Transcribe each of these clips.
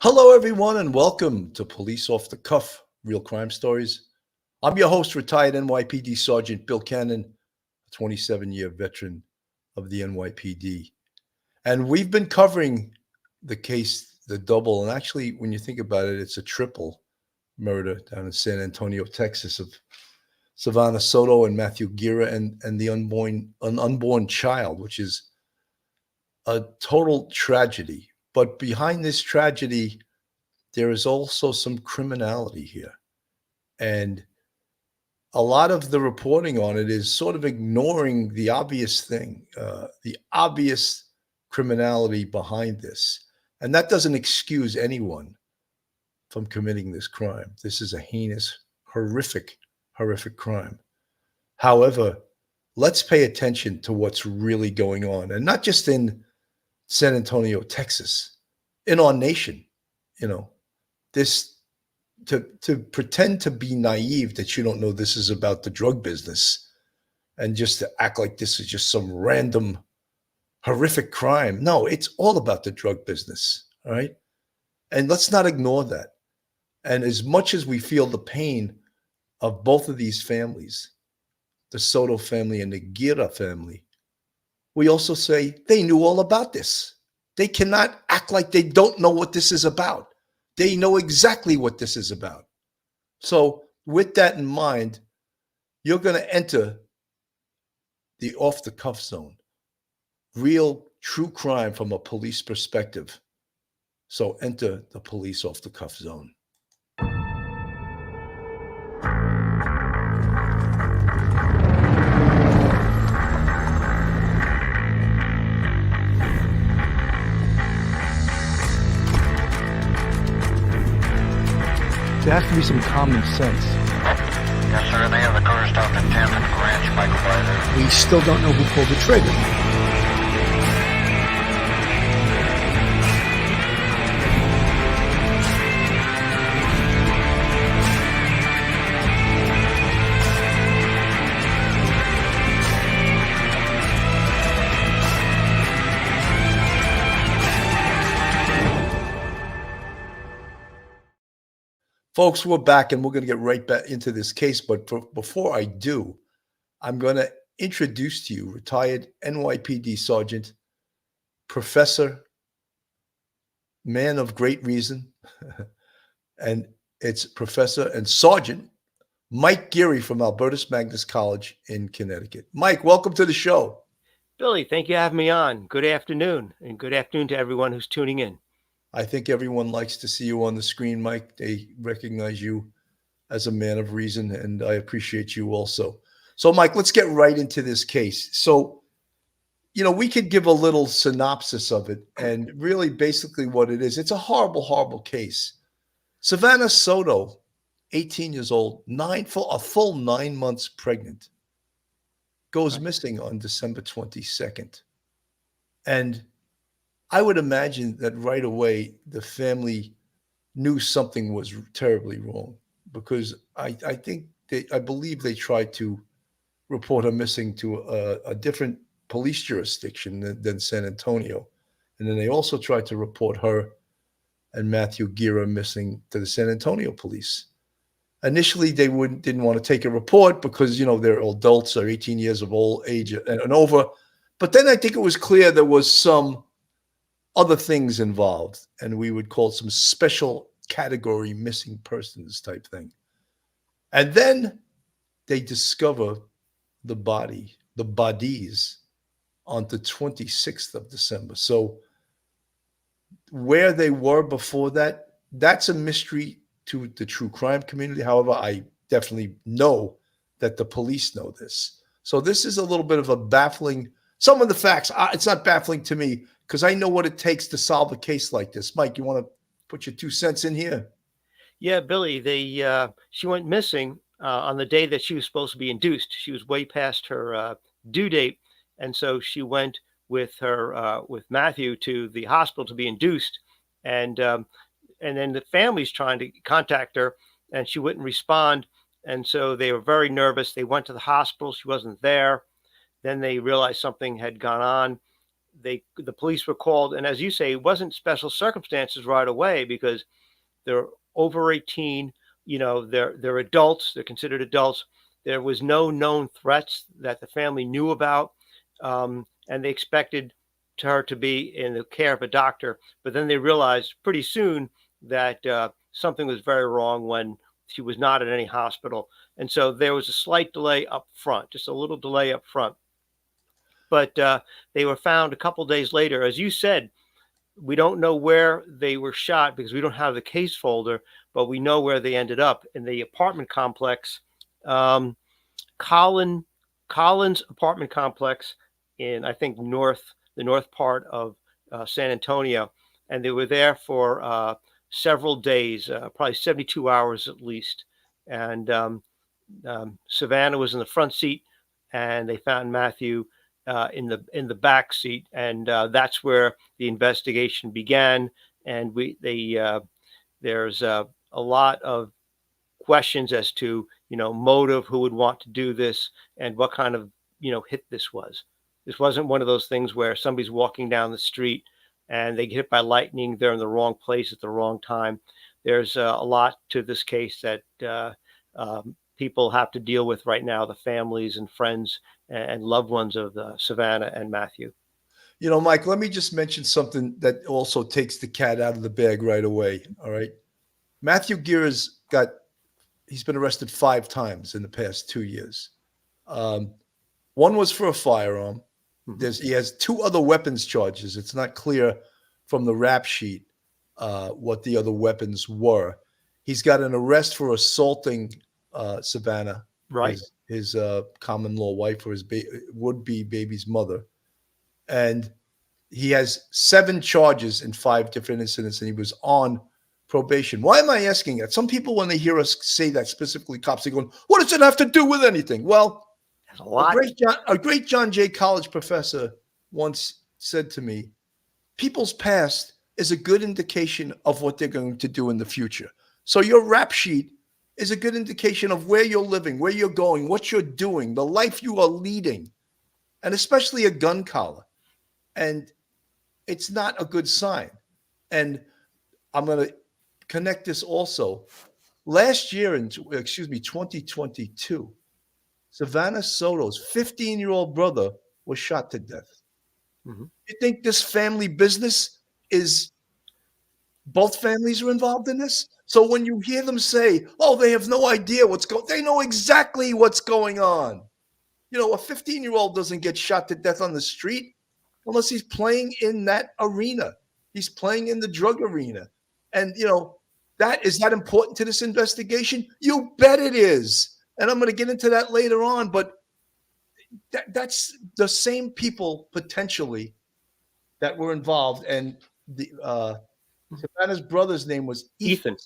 Hello, everyone, and welcome to Police Off the Cuff, Real Crime Stories. I'm your host, retired NYPD Sergeant Bill Cannon, a 27-year veteran of the NYPD. And we've been covering the case, the double, and actually, when you think about it, it's a triple murder down in San Antonio, Texas, of Savannah Soto and Matthew Guerra and the unborn child, which is a total tragedy. But behind this tragedy, there is also some criminality here. And a lot of the reporting on it is sort of ignoring the obvious thing, the obvious criminality behind this. And that doesn't excuse anyone from committing this crime. This is a heinous, horrific crime. However, let's pay attention to what's really going on, and not just in San Antonio, Texas, in our nation. This to pretend to be naive that you don't know this is about the drug business, and just to act like this is just some random horrific crime. No, it's all about the drug business. All right. And let's not ignore that. And as much as we feel the pain of both of these families, the Soto family and the Guerra family, we also say they knew all about this. They cannot act like they don't know what this is about. They know exactly what this is about. So with that in mind, you're going to enter the off-the-cuff zone. Real, true crime from a police perspective. So enter the police off-the-cuff zone. There has to be some common sense. Yes, sir. They have the car stopped at 10th and Ranch by Collider. We still don't know who pulled the trigger. Folks, we're back, and we're going to get right back into this case. But before I do, I'm going to introduce to you retired NYPD Sergeant, Professor, man of great reason, and it's Professor and Sergeant Mike Guerra from Albertus Magnus College in Connecticut. Mike, welcome to the show. Billy, thank you for having me on. Good afternoon, and good afternoon to everyone who's tuning in. I think everyone likes to see you on the screen, Mike. They recognize you as a man of reason, and I appreciate you also. So, Mike, let's get right into this case. So, we could give a little synopsis of it, and really basically what it is. It's a horrible, horrible case. Savannah Soto, 18 years old, a full 9 months pregnant, goes missing on December 22nd. And I would imagine that right away the family knew something was terribly wrong, because I believe they tried to report her missing to a different police jurisdiction than San Antonio. And then they also tried to report her and Matthew Guerra missing to the San Antonio police. Initially, they didn't want to take a report because, they're adults, are 18 years of old age and over. But then I think it was clear there was some other things involved, and we would call it some special category missing persons type thing. And then they discover the bodies on the 26th of December. So where they were before that, that's a mystery to the true crime community. However, I definitely know that the police know this. So this is a little bit of a baffling, some of the facts, it's not baffling to me, because I know what it takes to solve a case like this. Mike, you want to put your 2 cents in here? Yeah, Billy, she went missing on the day that she was supposed to be induced. She was way past her due date, and so she went with Matthew to the hospital to be induced, and then the family's trying to contact her, and she wouldn't respond, and so they were very nervous. They went to the hospital. She wasn't there. Then they realized something had gone on. the police were called, and as you say, it wasn't special circumstances right away because they're over 18. They're adults. They're considered adults. There was no known threats that the family knew about, and they expected her to be in the care of a doctor. But then they realized pretty soon that something was very wrong when she was not at any hospital. And so there was a slight delay up front, just a little delay up front. But they were found a couple days later. As you said, we don't know where they were shot because we don't have the case folder, but we know where they ended up in the apartment complex, Collins apartment complex in, I think, the north part of San Antonio. And they were there for several days, probably 72 hours at least. And Savannah was in the front seat, and they found Matthew in the back seat, and that's where the investigation began. And there's a lot of questions as to motive, who would want to do this, and what kind of hit this was. This wasn't one of those things where somebody's walking down the street and they get hit by lightning. They're in the wrong place at the wrong time. There's a lot to this case that people have to deal with right now, the families and friends and loved ones of Savannah and Matthew. Mike, let me just mention something that also takes the cat out of the bag right away. All right. Matthew Guerra's he's been arrested 5 times in the past 2 years. One was for a firearm. He has 2 other weapons charges. It's not clear from the rap sheet what the other weapons were. He's got an arrest for assaulting Savannah, right? His common law wife, or his would-be baby's mother. And he has 7 charges in 5 different incidents, and he was on probation. Why am I asking that? Some people, when they hear us say that, specifically cops, they're going, what does it have to do with anything? Well, a great John Jay College professor once said to me, people's past is a good indication of what they're going to do in the future. So your rap sheet is a good indication of where you're living, where you're going, what you're doing, the life you are leading, and especially a gun collar. And it's not a good sign. And I'm going to connect this also. Last year, 2022, Savannah Soto's 15-year-old brother was shot to death. You think this family business is both families are involved in this? So when you hear them say, oh, they have no idea they know exactly what's going on. A 15-year-old doesn't get shot to death on the street unless he's playing in that arena. He's playing in the drug arena. And, is that important to this investigation? You bet it is. And I'm going to get into that later on. But that's the same people potentially that were involved. And Savannah's brother's name was Ethan.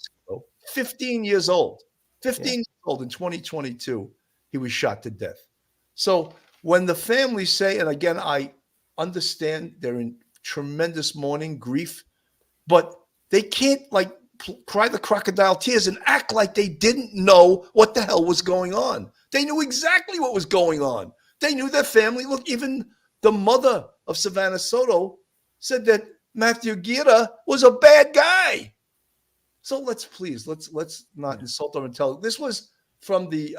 15 years old. 15 years old in 2022, he was shot to death. So when the families say, and again, I understand they're in tremendous mourning, grief, but they can't cry the crocodile tears and act like they didn't know what the hell was going on. They knew exactly what was going on. They knew their family. Look, even the mother of Savannah Soto said that Matthew Guerra was a bad guy. So let's not insult or intelligence. This was from the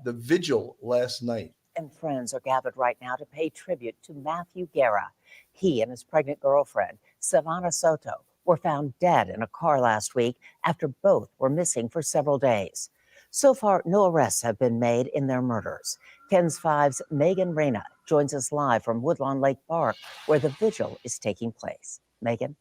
Vigil last night. And friends are gathered right now to pay tribute to Matthew Guerra. He and his pregnant girlfriend, Savannah Soto, were found dead in a car last week after both were missing for several days. So far, no arrests have been made in their murders. KENS 5's Megan Reyna joins us live from Woodlawn Lake Park, where the vigil is taking place. Megan?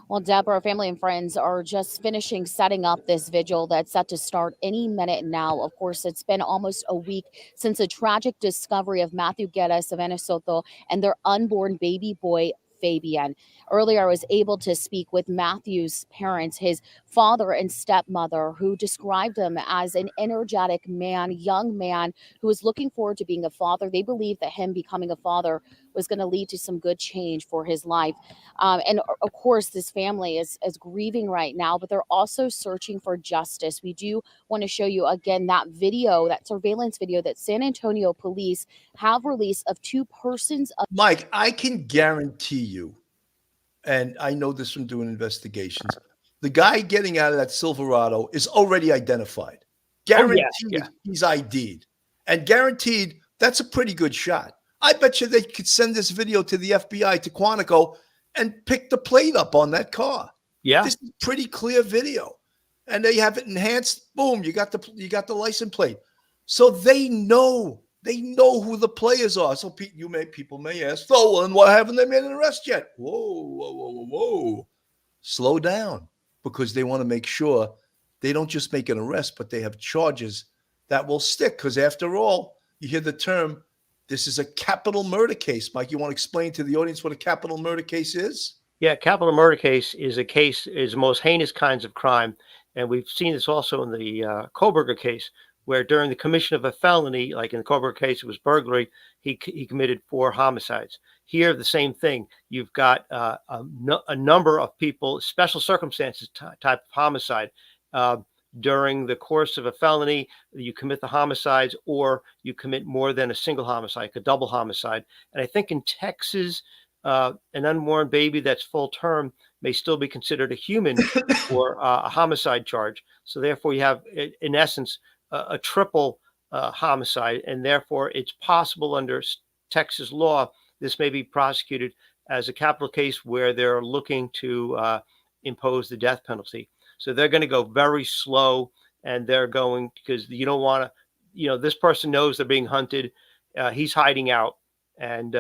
Well, Deborah, family and friends are just finishing setting up this vigil that's set to start any minute now. Of course, it's been almost a week since the tragic discovery of Matthew Guerra, Savannah Soto, and their unborn baby boy, Fabian. Earlier, I was able to speak with Matthew's parents, his father and stepmother, who described him as an energetic man, young man who was looking forward to being a father. They believe that him becoming a father was going to lead to some good change for his life. And of course, this family is grieving right now, but they're also searching for justice. We do want to show you again that video, that surveillance video that San Antonio police have released of two persons. Mike, I can guarantee you, and I know this from doing investigations, the guy getting out of that Silverado is already identified. Guaranteed he's ID'd. And guaranteed that's a pretty good shot. I bet you they could send this video to the FBI, to Quantico, and pick the plate up on that car. Yeah. This is pretty clear video. And they have it enhanced. Boom, you got the license plate. So they know who the players are. So people may ask, "Oh, well, and why haven't they made an arrest yet?" Whoa. Slow down, because they want to make sure they don't just make an arrest, but they have charges that will stick. Because after all, you hear the term, this is a capital murder case. Mike, you want to explain to the audience what a capital murder case is? Yeah, capital murder case is the most heinous kinds of crime. And we've seen this also in the Koberger case, where during the commission of a felony, like in the Koberger case, it was burglary, he committed 4 homicides. Here, the same thing. You've got a number of people, special circumstances type of homicide. During the course of a felony, you commit the homicides, or you commit more than a single homicide, like a double homicide. And I think in Texas, an unborn baby that's full term may still be considered a human or a homicide charge. So therefore, you have, in essence, a triple homicide, and therefore it's possible under Texas law, this may be prosecuted as a capital case where they're looking to impose the death penalty. So they're going to go very slow, and they're going, because you don't want to, this person knows they're being hunted. He's hiding out, and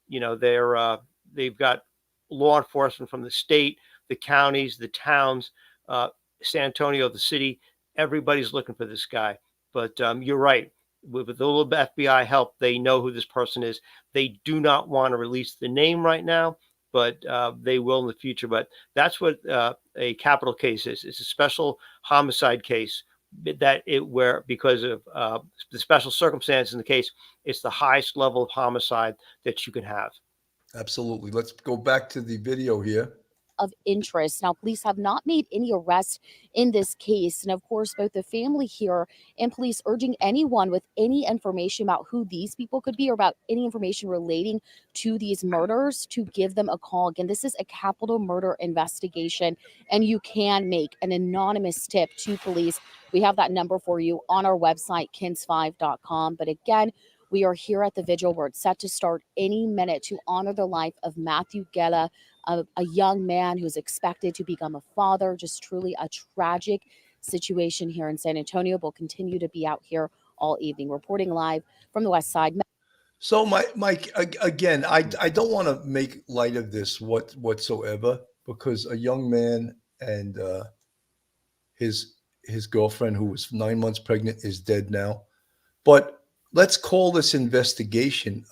they've got law enforcement from the state, the counties, the towns, San Antonio, the city. Everybody's looking for this guy. But you're right. With a little FBI help, they know who this person is. They do not want to release the name right now, but they will in the future. But that's what a capital case is. It's a special homicide case because of the special circumstances in the case, it's the highest level of homicide that you can have. Absolutely. Let's go back to the video here. Of interest. Now, police have not made any arrests in this case. And of course, both the family here and police urging anyone with any information about who these people could be, or about any information relating to these murders, to give them a call. Again, this is a capital murder investigation, and you can make an anonymous tip to police. We have that number for you on our website, kins5.com. But again, we are here at the Vigil, where it's set to start any minute, to honor the life of Matthew Guerra, a young man who's expected to become a father. Just truly a tragic situation here in San Antonio. We'll continue to be out here all evening, reporting live from the West Side. So, Mike, again, I don't want to make light of this whatsoever, because a young man and his girlfriend, who was 9 months pregnant, is dead now. But let's call this investigation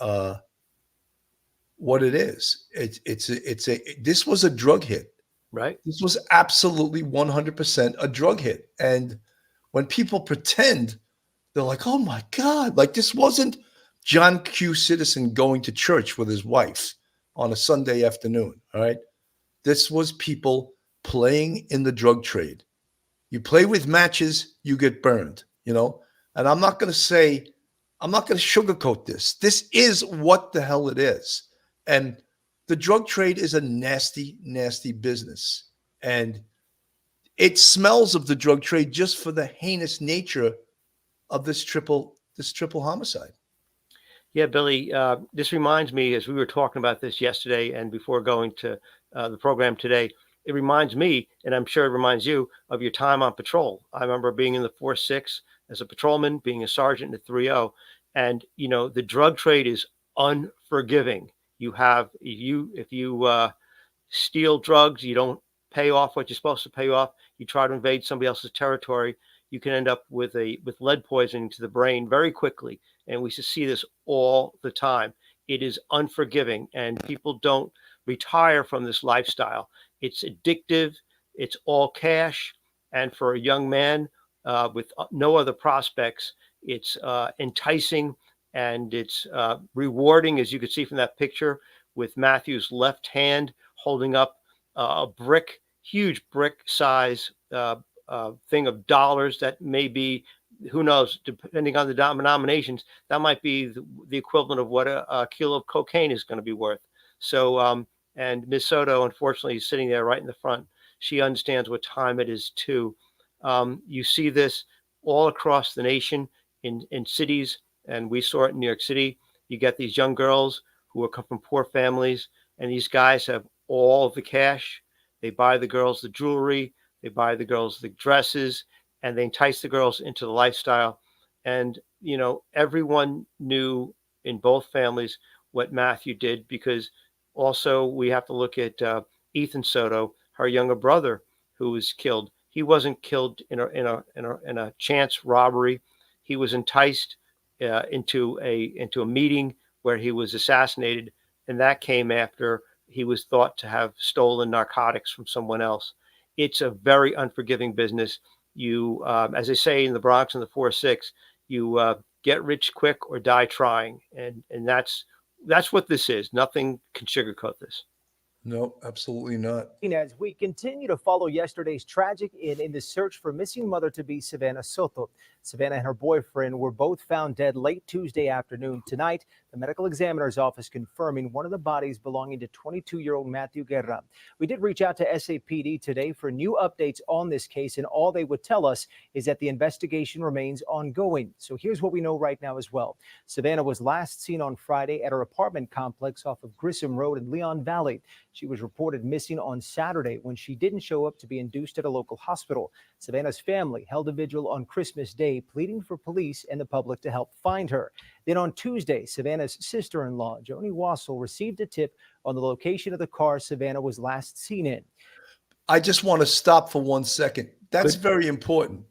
what it is. This was a drug hit. Right. This was absolutely 100% a drug hit. And when people pretend, they're like, "Oh my God," like this wasn't John Q. Citizen going to church with his wife on a Sunday afternoon. All right. This was people playing in the drug trade. You play with matches, you get burned, and I'm not going to sugarcoat this. This is what the hell it is. And the drug trade is a nasty, nasty business. And it smells of the drug trade just for the heinous nature of this triple homicide. Yeah, Billy, this reminds me, as we were talking about this yesterday and before going to the program today, it reminds me, and I'm sure it reminds you, of your time on patrol. I remember being in the 4-6 as a patrolman, being a sergeant in the 3-0. And, the drug trade is unforgiving. If you steal drugs, you don't pay off what you're supposed to pay off. You try to invade somebody else's territory, you can end up with lead poisoning to the brain very quickly. And we see this all the time. It is unforgiving, and people don't retire from this lifestyle. It's addictive. It's all cash. And for a young man with no other prospects, it's enticing. and it's rewarding, as you can see from that picture, with Matthew's left hand holding up a brick, huge brick size thing of dollars that may be, who knows, depending on the denominations, that might be the equivalent of what a kilo of cocaine is going to be worth. So, and Ms. Soto, unfortunately, is sitting there right in the front. She understands what time it is too. You see this all across the nation in cities, and we saw it in New York City. You get these young girls who come from poor families, and these guys have all of the cash. They buy the girls the jewelry, they buy the girls the dresses, and they entice the girls into the lifestyle. And, you know, everyone knew in both families what Matthew did, because also we have to look at Ethan Soto, her younger brother, who was killed. He wasn't killed in a chance robbery. He was enticed into a meeting where he was assassinated, and that came after he was thought to have stolen narcotics from someone else. It's a very unforgiving business. You, as they say in the Bronx in the 4-6, you get rich quick or die trying, and that's what this is. Nothing can sugarcoat this. No, absolutely not. As we continue to follow yesterday's tragic in the search for missing mother-to-be Savannah Soto. Savannah and her boyfriend were both found dead late Tuesday afternoon. Tonight, the medical examiner's office confirming one of the bodies belonging to 22-year-old Matthew Guerra. We did reach out to SAPD today for new updates on this case, and all they would tell us is that the investigation remains ongoing. So here's what we know right now as well. Savannah was last seen on Friday at her apartment complex off of Grissom Road in Leon Valley. She was reported missing on Saturday when she didn't show up to be induced at a local hospital. Savannah's family held a vigil on Christmas Day, pleading for police and the public to help find her. Then on Tuesday, Savannah's sister-in-law, Joni Wassel, received a tip on the location of the car Savannah was last seen in. I just want to stop for 1 second. That's very important.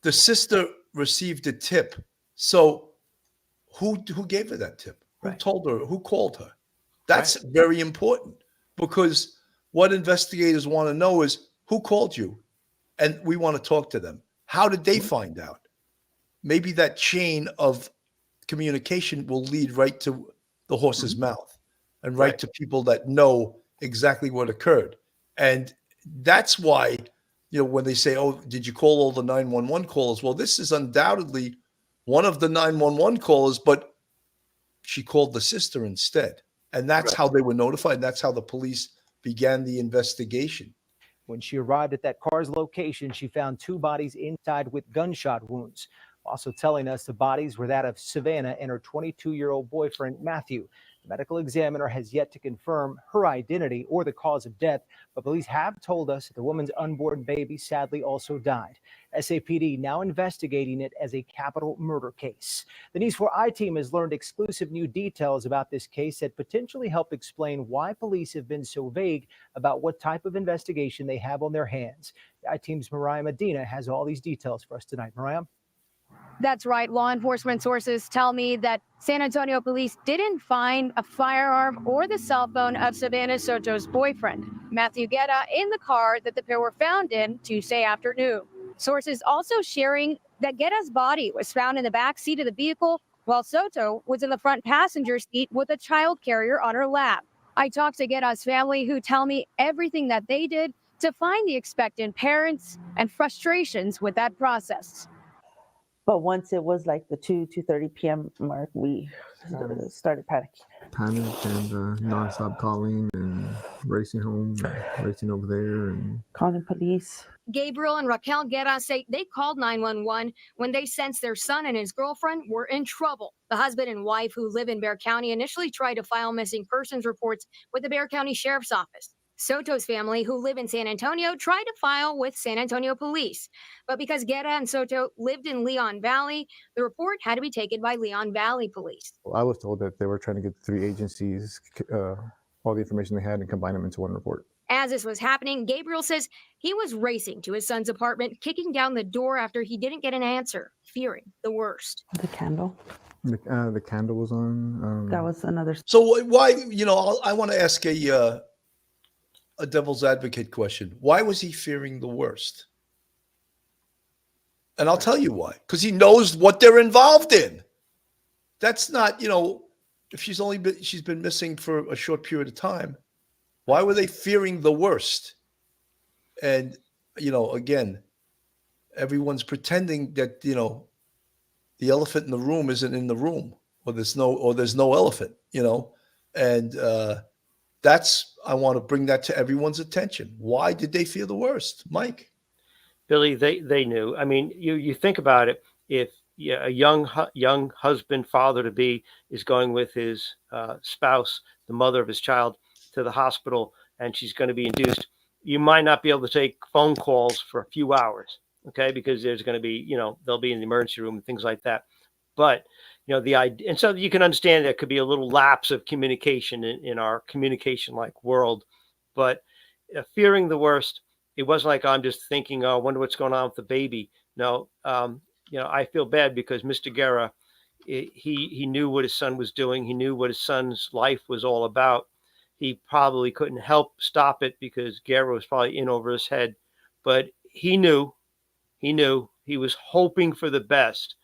The sister received a tip. So who gave her that tip? Who told her? Who called her? That's very important, because what investigators want to know is who called you, and we want to talk to them. How did they find out? Maybe that chain of communication will lead right to the horse's mouth and right to people that know exactly what occurred. And that's why, you know, when they say, oh, did you call all the 911 callers? Well, this is undoubtedly one of the 911 callers, but she called the sister instead. And that's how they were notified. That's how the police began the investigation. When she arrived at that car's location, she found two bodies inside with gunshot wounds. Also telling us the bodies were that of Savannah and her 22-year-old boyfriend, Matthew. The medical examiner has yet to confirm her identity or the cause of death, but police have told us that the woman's unborn baby sadly also died. SAPD now investigating it as a capital murder case. The News 4 I-Team has learned exclusive new details about this case that potentially help explain why police have been so vague about what type of investigation they have on their hands. The I-Team's Mariah Medina has all these details for us tonight. Mariah? That's right. Law enforcement sources tell me that San Antonio police didn't find a firearm or the cell phone of Savannah Soto's boyfriend, Matthew Guerra, in the car that the pair were found in Tuesday afternoon. Sources also sharing that Guerra's body was found in the back seat of the vehicle, while Soto was in the front passenger seat with a child carrier on her lap. I talked to Guerra's family, who tell me everything that they did to find the expectant parents and frustrations with that process. But once it was like the 2:30 p.m. mark, we started panicking. Panicked and nonstop calling and racing home, racing over there, and calling police. Gabriel and Raquel Guerra say they called 911 when they sensed their son and his girlfriend were in trouble. The husband and wife, who live in Bexar County, initially tried to file missing persons reports with the Bexar County Sheriff's Office. Soto's family, who live in San Antonio, tried to file with San Antonio police. But because Guerra and Soto lived in Leon Valley, the report had to be taken by Leon Valley police. well, I was told that they were trying to get the three agencies all the information they had and combine them into one report. As this was happening, Gabriel says he was racing to his son's apartment, kicking down the door after he didn't get an answer, fearing the worst. The candle. The candle was on. That was another. So why, you know, I want to ask a devil's advocate question. Why was he fearing the worst? And I'll tell you why. Because he knows what they're involved in. that's not, if she's been missing for a short period of time, why were they fearing the worst? And, again, everyone's pretending that, the elephant in the room isn't in the room, or there's no elephant, and I want to bring that to everyone's attention. Why did they fear the worst, Mike? Billy, they knew. I mean, you think about it. If a young husband, father to be, is going with his spouse, the mother of his child, to the hospital, and she's going to be induced, you might not be able to take phone calls for a few hours, okay? Because there's going to be, they'll be in the emergency room and things like that. But the idea, and so you can understand there could be a little lapse of communication in our communication-like world. But fearing the worst, it wasn't like I'm just thinking, oh, I wonder what's going on with the baby. No, I feel bad because Mr. Guerra, he knew what his son was doing. He knew what his son's life was all about. He probably couldn't help stop it because Guerra was probably in over his head. But he knew he was hoping for the best,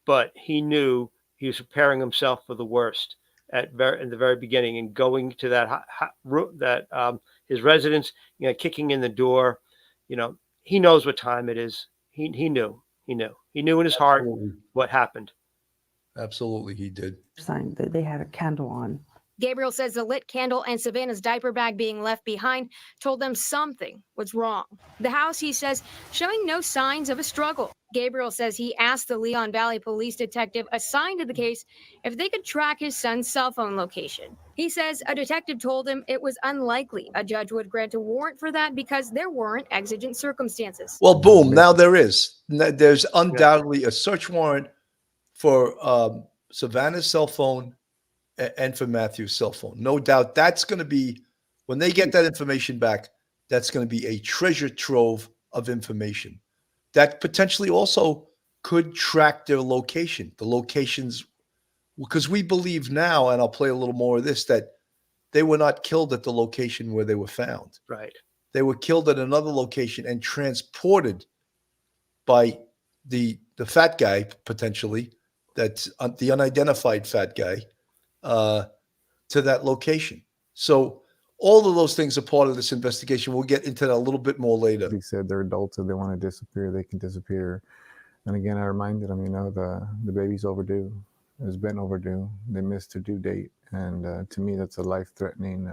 but he knew he was preparing himself for the worst in the very beginning, and going to that his residence, kicking in the door. He knows what time it is. He knew in his heart what happened. Absolutely, he did. Sign that they had a candle on. Gabriel says the lit candle and Savannah's diaper bag being left behind told them something was wrong. The house, he says, showing no signs of a struggle. Gabriel says he asked the Leon Valley police detective assigned to the case if they could track his son's cell phone location. He says a detective told him it was unlikely a judge would grant a warrant for that because there weren't exigent circumstances. Well, boom, now there is. There's undoubtedly a search warrant for Savannah's cell phone and for Matthew's cell phone. No doubt that's going to be, when they get that information back, that's going to be a treasure trove of information that potentially also could track their location, the locations, because we believe now, and I'll play a little more of this, that they were not killed at the location where they were found. Right. They were killed at another location and transported by the fat guy, potentially, that's the unidentified fat guy, to that location. So all of those things are part of this investigation. We'll get into that a little bit more later. He said they're adults. If they want to disappear, they can disappear. And again, I reminded them, the baby's overdue. It's been overdue. They missed their due date. And to me, that's a life-threatening,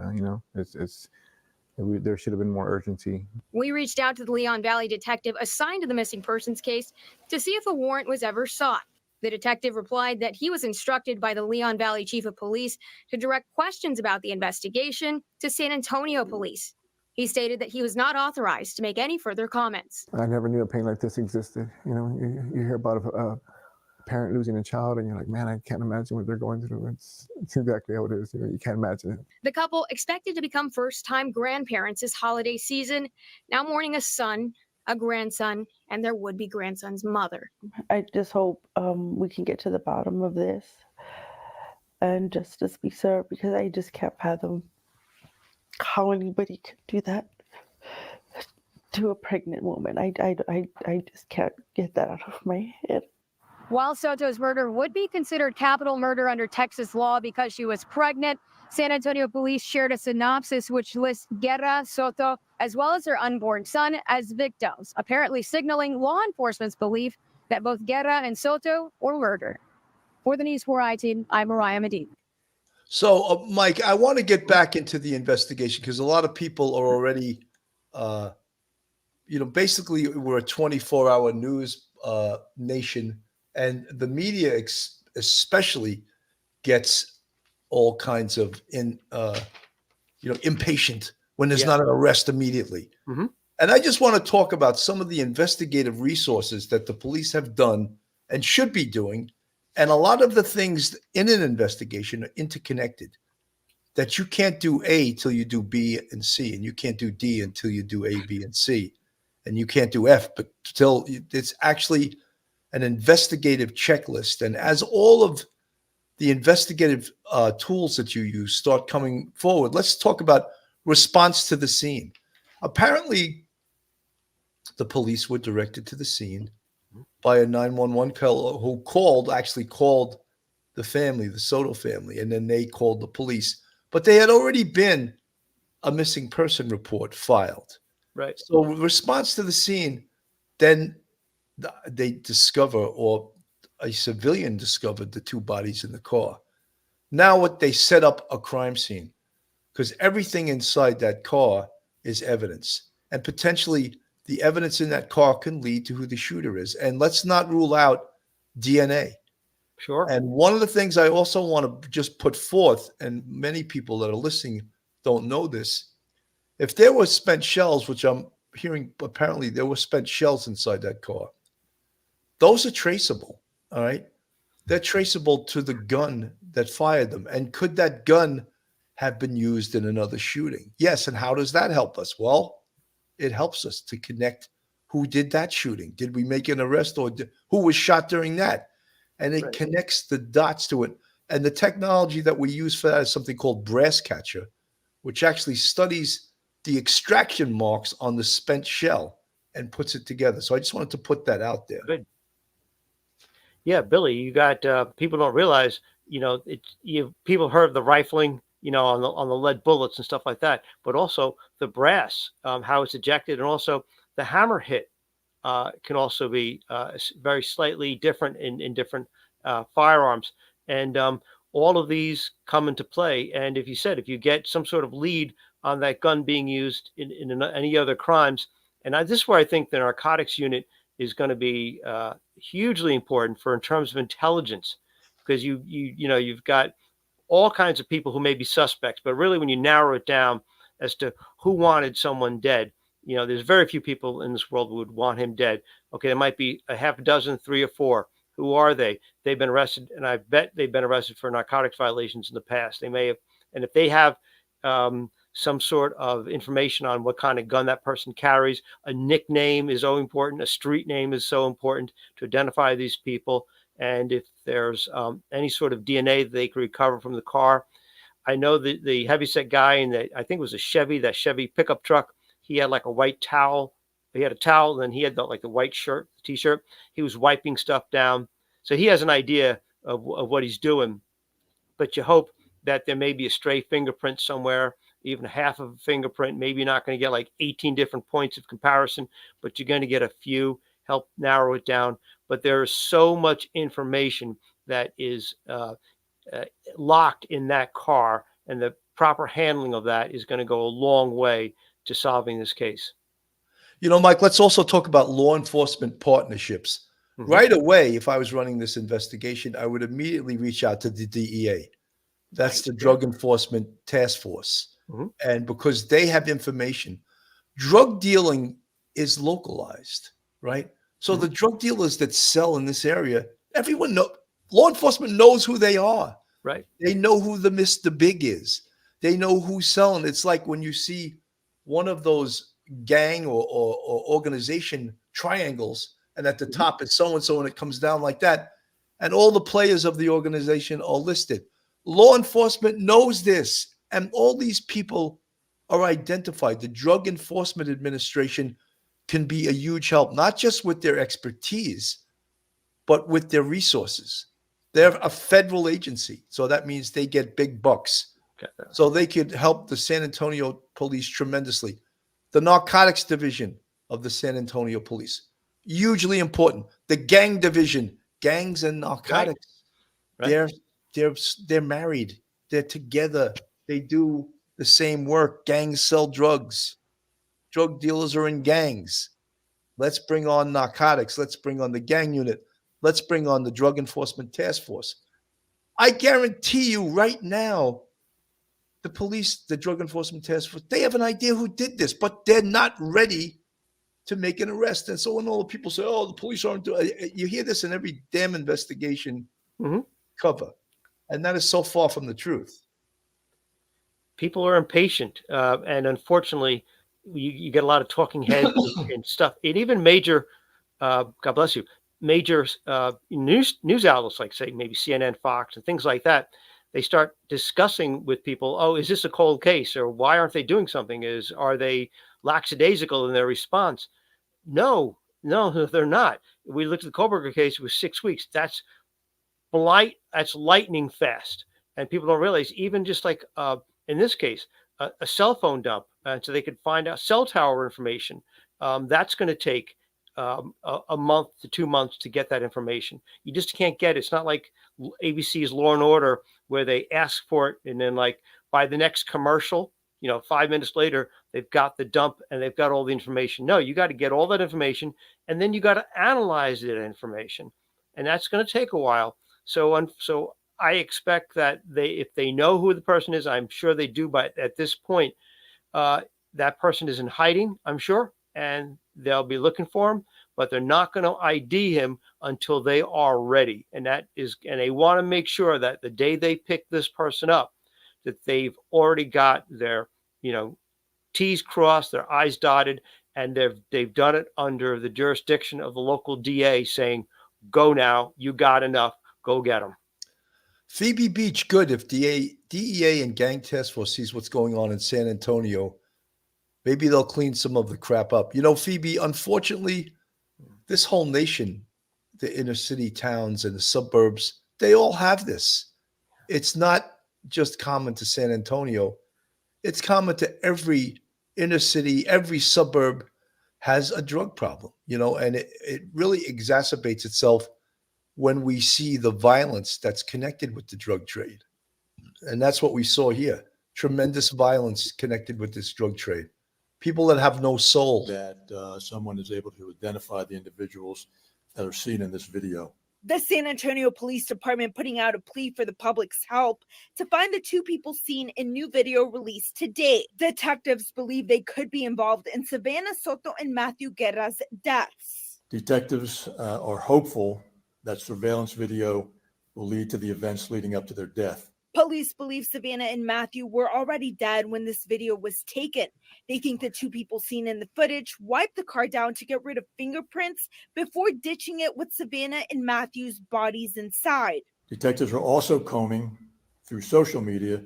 there should have been more urgency. We reached out to the Leon Valley detective assigned to the missing persons case to see if a warrant was ever sought. The detective replied that he was instructed by the Leon Valley chief of police to direct questions about the investigation to San Antonio police. He stated that he was not authorized to make any further comments. I never knew a pain like this existed. You hear about a parent losing a child and you're like, man, I can't imagine what they're going through. It's exactly how it is. You can't imagine it. The couple, expected to become first-time grandparents this holiday season, now mourning a son, a grandson, and their would-be grandson's mother. I just hope we can get to the bottom of this and justice be served, because I just can't fathom how anybody could do that to a pregnant woman. I just can't get that out of my head. While Soto's murder would be considered capital murder under Texas law because she was pregnant, San Antonio police shared a synopsis which lists Guerra, Soto, as well as her unborn son as victims, apparently signaling law enforcement's belief that both Guerra and Soto were murdered. For the News 4 team, I'm Mariah Medina. So, Mike, I want to get back into the investigation because a lot of people are already, basically we're a 24-hour news nation, and the media especially gets all kinds of impatient when there's not an arrest immediately. Mm-hmm. And I just want to talk about some of the investigative resources that the police have done and should be doing. And a lot of the things in an investigation are interconnected, that you can't do A till you do B and C, and you can't do D until you do A, B, and C, and you can't do F, but till it's actually an investigative checklist. And as all of the investigative tools that you use start coming forward, let's talk about response to the scene. Apparently, the police were directed to the scene by a 911 caller who called the family, the Soto family, and then they called the police. But they had already been a missing person report filed. Right. So, in response to the scene, then they discover, or a civilian discovered, the two bodies in the car. Now, what they set up a crime scene, because everything inside that car is evidence, and potentially the evidence in that car can lead to who the shooter is. And let's not rule out DNA. Sure. And one of the things I also want to just put forth, and many people that are listening don't know this, if there were spent shells, which I'm hearing apparently there were spent shells inside that car, those are traceable. All right. They're traceable to the gun that fired them. And could that gun have been used in another shooting? Yes. And how does that help us? Well, it helps us to connect who did that shooting. Did we make an arrest, or who was shot during that? And it connects the dots to it. And the technology that we use for that is something called brass catcher, which actually studies the extraction marks on the spent shell and puts it together. So I just wanted to put that out there. Good. Yeah, Billy, you got people don't realize, people heard of the rifling, on the lead bullets and stuff like that, but also the brass, how it's ejected, and also the hammer hit can also be very slightly different in different firearms, and all of these come into play. And if you get some sort of lead on that gun being used in any other crimes, and this is where I think the narcotics unit is going to be hugely important in terms of intelligence, because you've got all kinds of people who may be suspects, but really when you narrow it down as to who wanted someone dead, there's very few people in this world who would want him dead. Okay, there might be a half a dozen, 3 or 4. Who are they? They've been arrested, and I bet they've been arrested for narcotics violations in the past. They may have, and if they have some sort of information on what kind of gun that person carries, a nickname is so important, a street name is so important to identify these people. And if there's any sort of DNA that they could recover from the car. I know the heavyset guy in I think it was that Chevy pickup truck, he had like a white towel. He had a towel, and then he had the white shirt, t-shirt. He was wiping stuff down. So he has an idea of what he's doing. But you hope that there may be a stray fingerprint somewhere, even half of a fingerprint. Maybe you're not going to get like 18 different points of comparison, but you're going to get a few, help narrow it down. But there is so much information that is locked in that car, and the proper handling of that is going to go a long way to solving this case. Mike, let's also talk about law enforcement partnerships. Mm-hmm. Right away, if I was running this investigation, I would immediately reach out to the DEA. That's the Drug Enforcement Task Force. Mm-hmm. And because they have information, drug dealing is localized, right? So the drug dealers that sell in this area, law enforcement knows who they are. Right. They know who the Mr. Big is. They know who's selling. It's like when you see one of those gang or organization triangles, and at the top is so-and-so, and it comes down like that, and all the players of the organization are listed. Law enforcement knows this, and all these people are identified. The Drug Enforcement Administration can be a huge help, not just with their expertise, but with their resources. They're a federal agency, so that means they get big bucks. Okay. So they could help the San Antonio police tremendously. The narcotics division of the San Antonio police, hugely important. The gang division, gangs and narcotics, right. They're married. They're together. They do the same work. Gangs sell drugs. Drug dealers are in gangs. Let's bring on narcotics. Let's bring on the gang unit. Let's bring on the Drug Enforcement Task Force. I guarantee you right now, the police, the Drug Enforcement Task Force, they have an idea who did this, but they're not ready to make an arrest. And so when all the people say, oh, the police aren't doing it, you hear this in every damn investigation cover. And that is so far from the truth. People are impatient. And unfortunately, you get a lot of talking heads and stuff. And even major, God bless you, major news outlets like, say, maybe CNN, Fox, and things like that, they start discussing with people, oh, is this a cold case? Or why aren't they doing something? Are they lackadaisical in their response? No, they're not. We looked at the Kohlberger case, it was 6 weeks. That's that's lightning fast. And people don't realize, even just like in this case, a cell phone dump, so they could find out cell tower information. That's going to take a month to 2 months to get that information. You just can't get it. It's not like ABC's Law and Order, where they ask for it, and then like by the next commercial, 5 minutes later, they've got the dump and they've got all the information. No, you got to get all that information, and then you got to analyze that information, and that's going to take a while. So I expect that if they know who the person is, I'm sure they do, but at this point, that person is in hiding, I'm sure, and they'll be looking for him, but they're not going to ID him until they are ready. And they want to make sure that the day they pick this person up, that they've already got their, T's crossed, their I's dotted, and they've done it under the jurisdiction of the local DA saying, go now, you got enough, go get them. Phoebe Beach, good. If DEA and Gang Task Force sees what's going on in San Antonio, maybe they'll clean some of the crap up. Phoebe, unfortunately, this whole nation, the inner city towns and the suburbs, they all have this. It's not just common to San Antonio. It's common to every inner city, every suburb has a drug problem, and it really exacerbates itself when we see the violence that's connected with the drug trade. And that's what we saw here. Tremendous violence connected with this drug trade. People that have no soul. That someone is able to identify the individuals that are seen in this video. The San Antonio Police Department putting out a plea for the public's help to find the two people seen in new video released today. Detectives believe they could be involved in Savannah Soto and Matthew Guerra's deaths. Detectives are hopeful that surveillance video will lead to the events leading up to their death. Police believe Savannah and Matthew were already dead when this video was taken. They think the two people seen in the footage wiped the car down to get rid of fingerprints before ditching it with Savannah and Matthew's bodies inside. Detectives are also combing through social media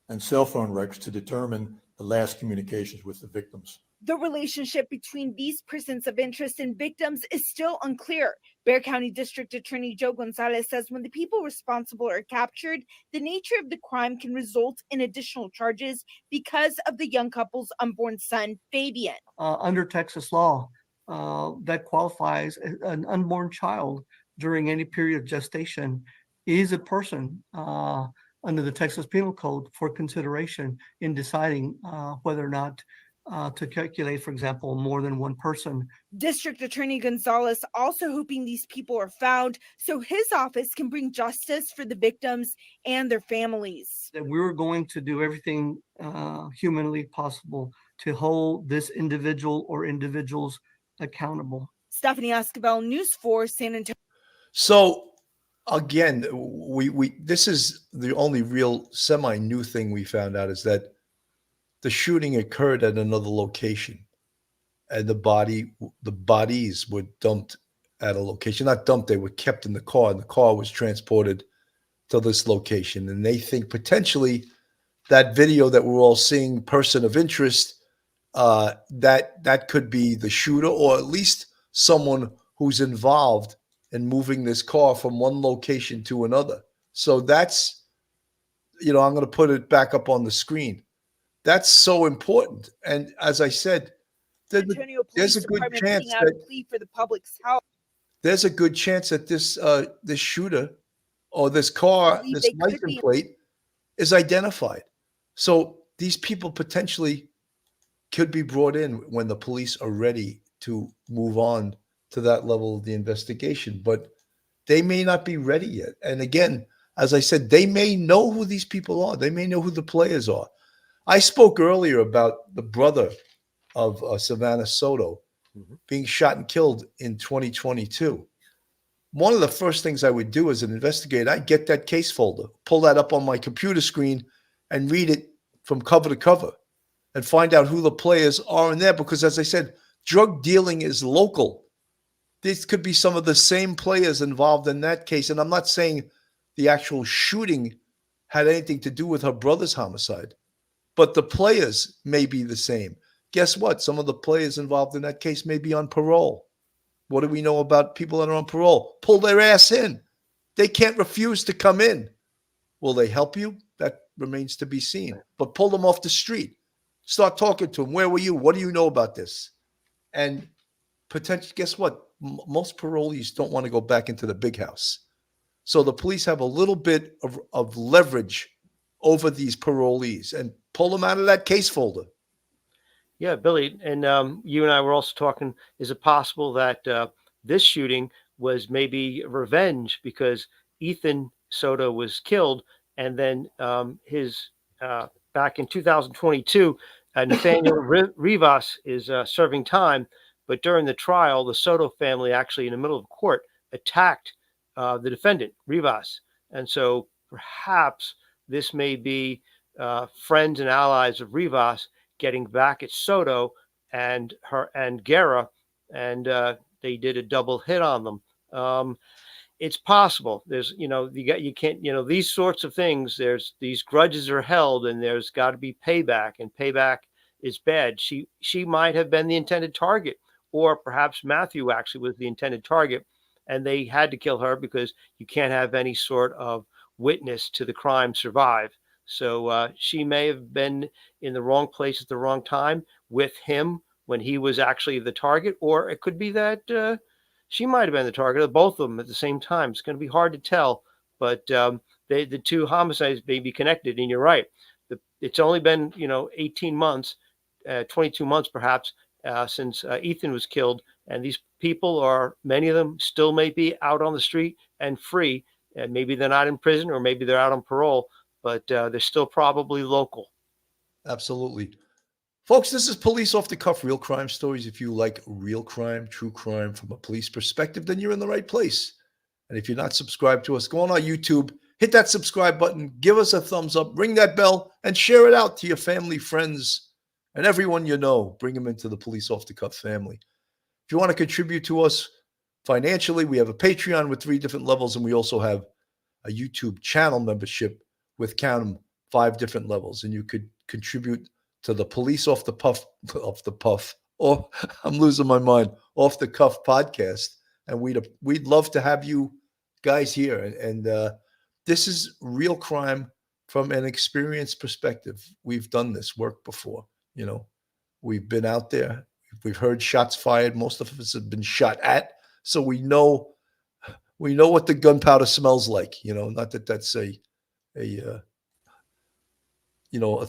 and cell phone records to determine the last communications with the victims. The relationship between these persons of interest and victims is still unclear. Bexar County District Attorney Joe Gonzalez says when the people responsible are captured, the nature of the crime can result in additional charges because of the young couple's unborn son, Fabian. Under Texas law, that qualifies an unborn child during any period of gestation is a person under the Texas Penal Code for consideration in deciding whether or not to calculate, for example, more than one person. District Attorney Gonzalez also hoping these people are found so his office can bring justice for the victims and their families. That we were going to do everything humanly possible to hold this individual or individuals accountable. Stephanie Esquivel, News 4, San Antonio. So again, we this is the only real semi-new thing we found out, is that the shooting occurred at another location, and the bodies were dumped at a location. Not dumped, they were kept in the car, and the car was transported to this location. And they think potentially that video that we're all seeing, person of interest, that could be the shooter, or at least someone who's involved in moving this car from one location to another. So that's, I'm going to put it back up on the screen. That's so important. And as I said, there's a good chance that this shooter or this car, this license plate is identified. So these people potentially could be brought in when the police are ready to move on to that level of the investigation, but they may not be ready yet. And again, as I said, they may know who these people are. They may know who the players are. I spoke earlier about the brother of Savannah Soto being shot and killed in 2022. One of the first things I would do as an investigator, I'd get that case folder, pull that up on my computer screen and read it from cover to cover and find out who the players are in there. Because as I said, drug dealing is local. These could be some of the same players involved in that case. And I'm not saying the actual shooting had anything to do with her brother's homicide, but the players may be the same. Guess what? Some of the players involved in that case may be on parole. What do we know about people that are on parole? Pull their ass in. They can't refuse to come in. Will they help you? That remains to be seen. But pull them off the street. Start talking to them. Where were you? What do you know about this? And potentially, guess what? Most parolees don't want to go back into the big house. So the police have a little bit of leverage over these parolees and pull them out of that case folder. Yeah, Billy, and you and I were also talking, is it possible that this shooting was maybe revenge because Ethan Soto was killed, and then his back in 2022, Nathaniel Rivas is serving time, but during the trial, the Soto family actually in the middle of court attacked the defendant, Rivas. And so perhaps this may be friends and allies of Rivas getting back at Soto and Guerra, and they did a double hit on them. It's possible. There's, you can't, these sorts of things, there's these grudges are held, and there's got to be payback, and payback is bad. She might have been the intended target, or perhaps Matthew actually was the intended target, and they had to kill her because you can't have any sort of witness to the crime survive. So she may have been in the wrong place at the wrong time with him when he was actually the target, or it could be that she might have been the target of both of them at the same time. It's going to be hard to tell, but the two homicides may be connected. And you're right. It's only been 18 months, 22 months perhaps, since Ethan was killed, and these people are, many of them still may be out on the street and free, and maybe they're not in prison, or maybe they're out on parole, but they're still probably local. Absolutely. Folks, this is Police Off the Cuff, real crime stories. If you like real crime, true crime from a police perspective, then you're in the right place. And if you're not subscribed to us, go on our YouTube, hit that subscribe button, give us a thumbs up, ring that bell, and share it out to your family, friends, and everyone you know. Bring them into the Police Off the Cuff family. If you want to contribute to us financially, we have a Patreon with 3 different levels, and we also have a YouTube channel membership with, count them, 5 different levels. And you could contribute to the Police Off the Puff, or I'm losing my mind, Off the Cuff podcast. And we'd love to have you guys here. And this is real crime from an experienced perspective. We've done this work before. We've been out there. We've heard shots fired. Most of us have been shot at. So we know what the gunpowder smells like. Not that that's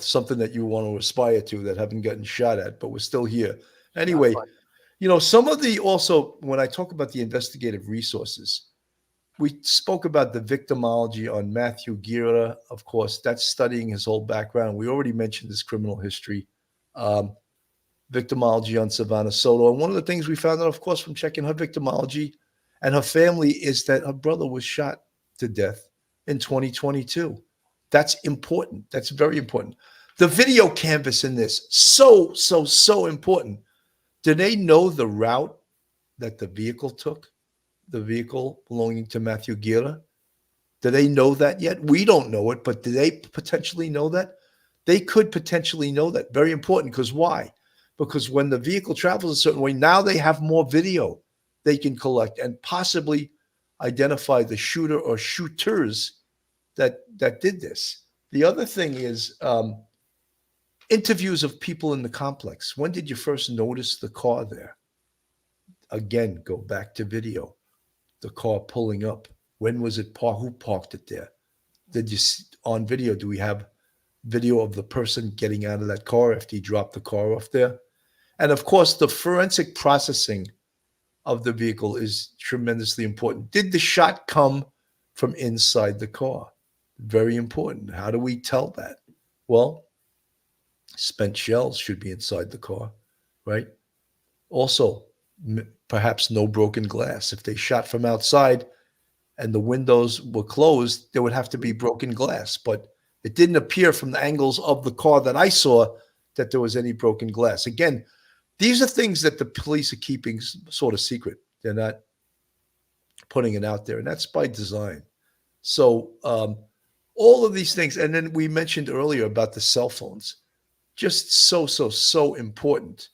something that you want to aspire to that haven't gotten shot at, but we're still here. Anyway, some of also, when I talk about the investigative resources, we spoke about the victimology on Matthew Guerra. Of course, that's studying his whole background. We already mentioned his criminal history. Victimology on Savannah Soto. And one of the things we found out, of course, from checking her victimology and her family is that her brother was shot to death in 2022. That's important. That's very important. The video canvas in this, so important. Do they know the route that the vehicle took? The vehicle belonging to Matthew Guerra? Do they know that yet? We don't know it, but do they potentially know that? They could potentially know that. Very important, because why? Because when the vehicle travels a certain way, now they have more video they can collect and possibly identify the shooter or shooters that did this. The other thing is interviews of people in the complex. When did you first notice the car there? Again, go back to video. The car pulling up. When was it parked? Who parked it there? Did you see, on video, do we have video of the person getting out of that car after he dropped the car off there? And of course, the forensic processing of the vehicle is tremendously important. Did the shot come from inside the car? Very important. How do we tell that? Well, spent shells should be inside the car, right? Also, perhaps no broken glass. If they shot from outside and the windows were closed, there would have to be broken glass. But it didn't appear from the angles of the car that I saw that there was any broken glass. Again, these are things that the police are keeping sort of secret. They're not putting it out there, and that's by design. So all of these things, and then we mentioned earlier about the cell phones, just so important.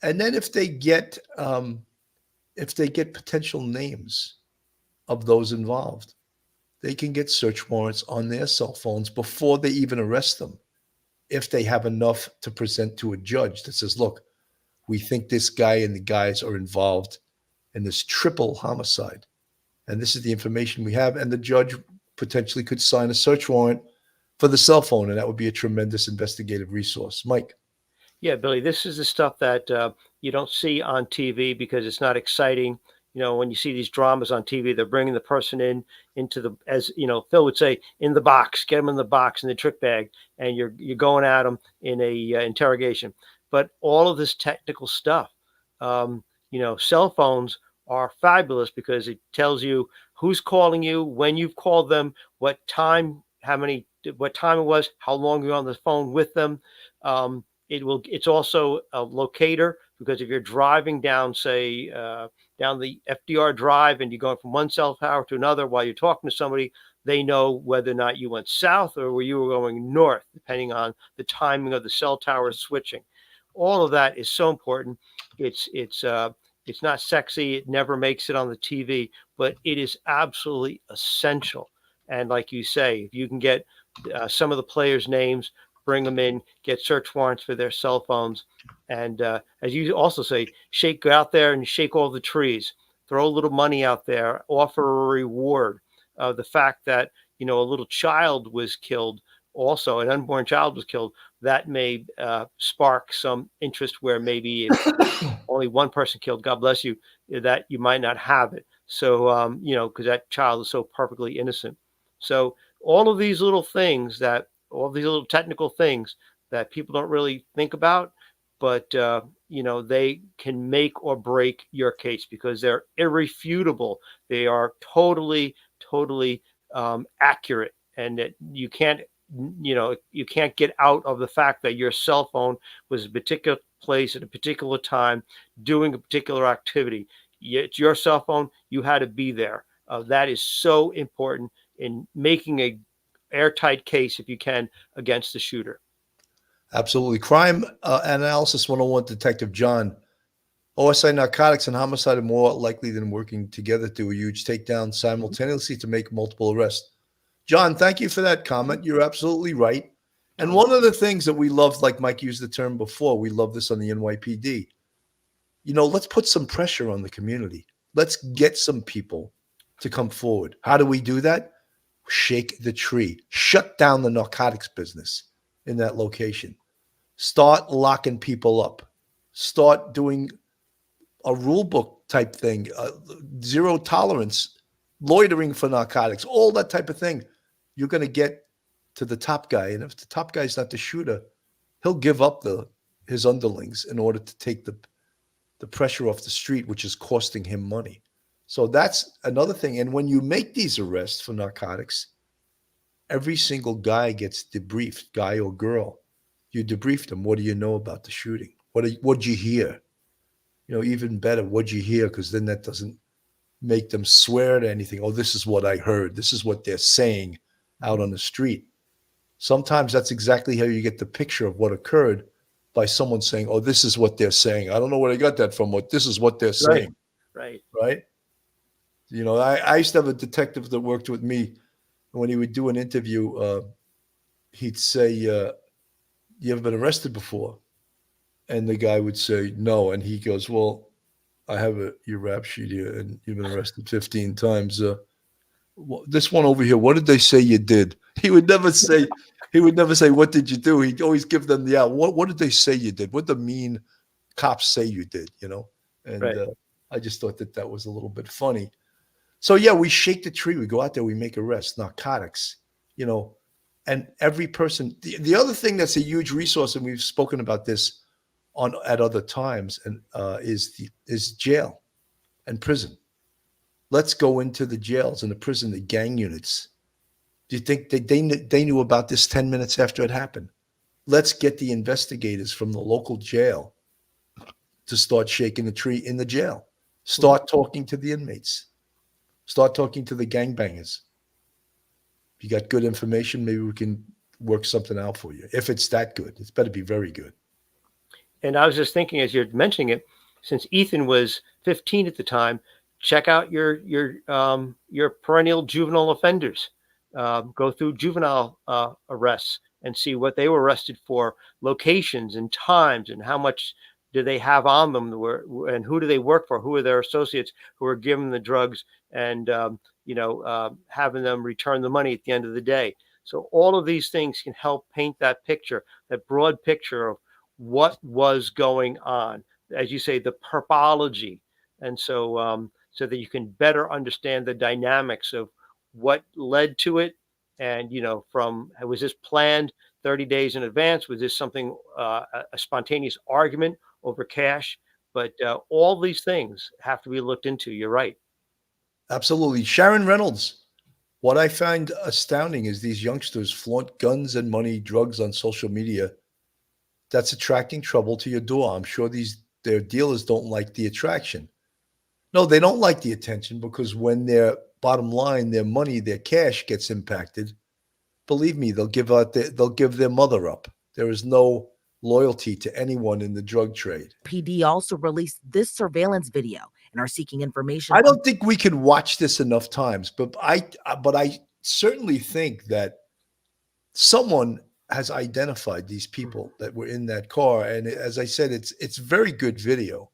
And then if they get potential names of those involved, they can get search warrants on their cell phones before they even arrest them, if they have enough to present to a judge that says, look, we think this guy and the guys are involved in this triple homicide. And this is the information we have. And the judge potentially could sign a search warrant for the cell phone. And that would be a tremendous investigative resource. Mike. Yeah, Billy, this is the stuff that you don't see on TV because it's not exciting. You know, when you see these dramas on TV, they're bringing the person into the, as you know, Phil would say, in the box, get them in the box, in the trick bag, and you're going at them in a interrogation. But all of this technical stuff, you know, cell phones are fabulous because it tells you who's calling you, when you've called them, what time, what time it was, how long you're on the phone with them. It's also a locator because if you're driving down, say, down the FDR drive and you're going from one cell tower to another while you're talking to somebody, they know whether or not you went south or where you were going north, depending on the timing of the cell tower switching. All of that is so important. It's not sexy. It never makes it on the TV, but it is absolutely essential. And like you say, if you can get some of the players' names, bring them in, get search warrants for their cell phones. And as you also say, go out there and shake all the trees, throw a little money out there, offer a reward. The fact that, you know, a little child was killed, also an unborn child was killed, that may spark some interest where maybe if only one person killed, God bless you, that you might not have it. So, you know, because that child is so perfectly innocent. So all of these little things all these little technical things that people don't really think about, but, you know, they can make or break your case because they're irrefutable. They are totally accurate, and that you can't get out of the fact that your cell phone was a particular place at a particular time doing a particular activity. It's your cell phone. You had to be there. That is so important in making a airtight case, if you can, against the shooter. Absolutely. Crime Analysis 101, Detective John. OSI narcotics and homicide are more likely than working together to do a huge takedown simultaneously to make multiple arrests. John, thank you for that comment. You're absolutely right. And one of the things that we love, like Mike used the term before, we love this on the NYPD. You know, let's put some pressure on the community. Let's get some people to come forward. How do we do that? Shake the tree. Shut down the narcotics business in that location. Start locking people up. Start doing a rule book type thing, zero tolerance, loitering for narcotics, all that type of thing. You're going to get to the top guy. And if the top guy's not the shooter, he'll give up his underlings in order to take the pressure off the street, which is costing him money. So that's another thing. And when you make these arrests for narcotics, every single guy gets debriefed, guy or girl. You debriefed them. What do you know about the shooting? What'd you hear? You know, even better, what'd you hear? Because then that doesn't make them swear to anything. Oh, this is what I heard. This is what they're saying out on the street. Sometimes that's exactly how you get the picture of what occurred by someone saying, oh, this is what they're saying. I don't know where I got that from, but this is what they're saying. Right. You know, I used to have a detective that worked with me. When he would do an interview, he'd say, you ever been arrested before? And the guy would say, no. And he goes, well, I have your rap sheet here, and you've been arrested 15 times. This one over here, what did they say you did? He would never say, what did you do? He'd always give them what did they say you did? What the mean cops say you did, you know? And I just thought that was a little bit funny. So yeah, we shake the tree. We go out there, we make arrests, narcotics, you know, and every person. The other thing that's a huge resource, and we've spoken about this at other times, and is jail and prison. Let's go into the jails and the prison, the gang units. Do you think they knew about this 10 minutes after it happened? Let's get the investigators from the local jail to start shaking the tree in the jail. Start talking to the inmates. Start talking to the gangbangers. If you got good information, maybe we can work something out for you. If it's that good, it's better be very good. And I was just thinking, as you're mentioning it, since Ethan was 15 at the time, check out your perennial juvenile offenders. Go through juvenile arrests and see what they were arrested for, locations and times, and how much do they have on them, and who do they work for, who are their associates who are giving the drugs, and having them return the money at the end of the day. So all of these things can help paint that picture, that broad picture of what was going on, as you say, the purpology, and so that you can better understand the dynamics of what led to it. And, was this planned 30 days in advance? Was this something, a spontaneous argument over cash? But all these things have to be looked into. You're right. Absolutely. Sharon Reynolds. What I find astounding is these youngsters flaunt guns and money, drugs on social media. That's attracting trouble to your door. I'm sure their dealers don't like the attraction. No, they don't like the attention, because when their bottom line, their money, their cash gets impacted, believe me, they'll give their mother up. There is no loyalty to anyone in the drug trade. PD also released this surveillance video and are seeking information. I don't think we could watch this enough times, but I certainly think that someone has identified these people that were in that car. And as I said, it's very good video.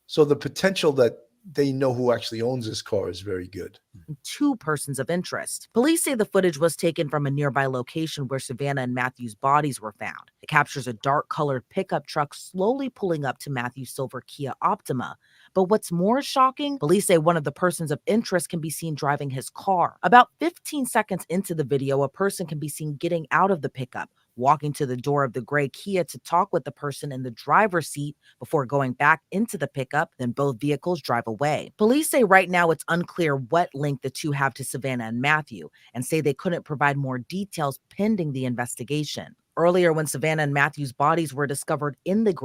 So the potential that they know who actually owns this car is very good. 2 persons of interest. Police say the footage was taken from a nearby location where Savannah and Matthew's bodies were found. It captures a dark-colored pickup truck slowly pulling up to Matthew's silver Kia Optima. But what's more shocking, police say one of the persons of interest can be seen driving his car. About 15 seconds into the video, a person can be seen getting out of the pickup, walking to the door of the gray Kia to talk with the person in the driver's seat before going back into the pickup. Then both vehicles drive away. Police say right now it's unclear what link the 2 have to Savannah and Matthew, and say they couldn't provide more details pending the investigation. Earlier, when Savannah and Matthew's bodies were discovered in the...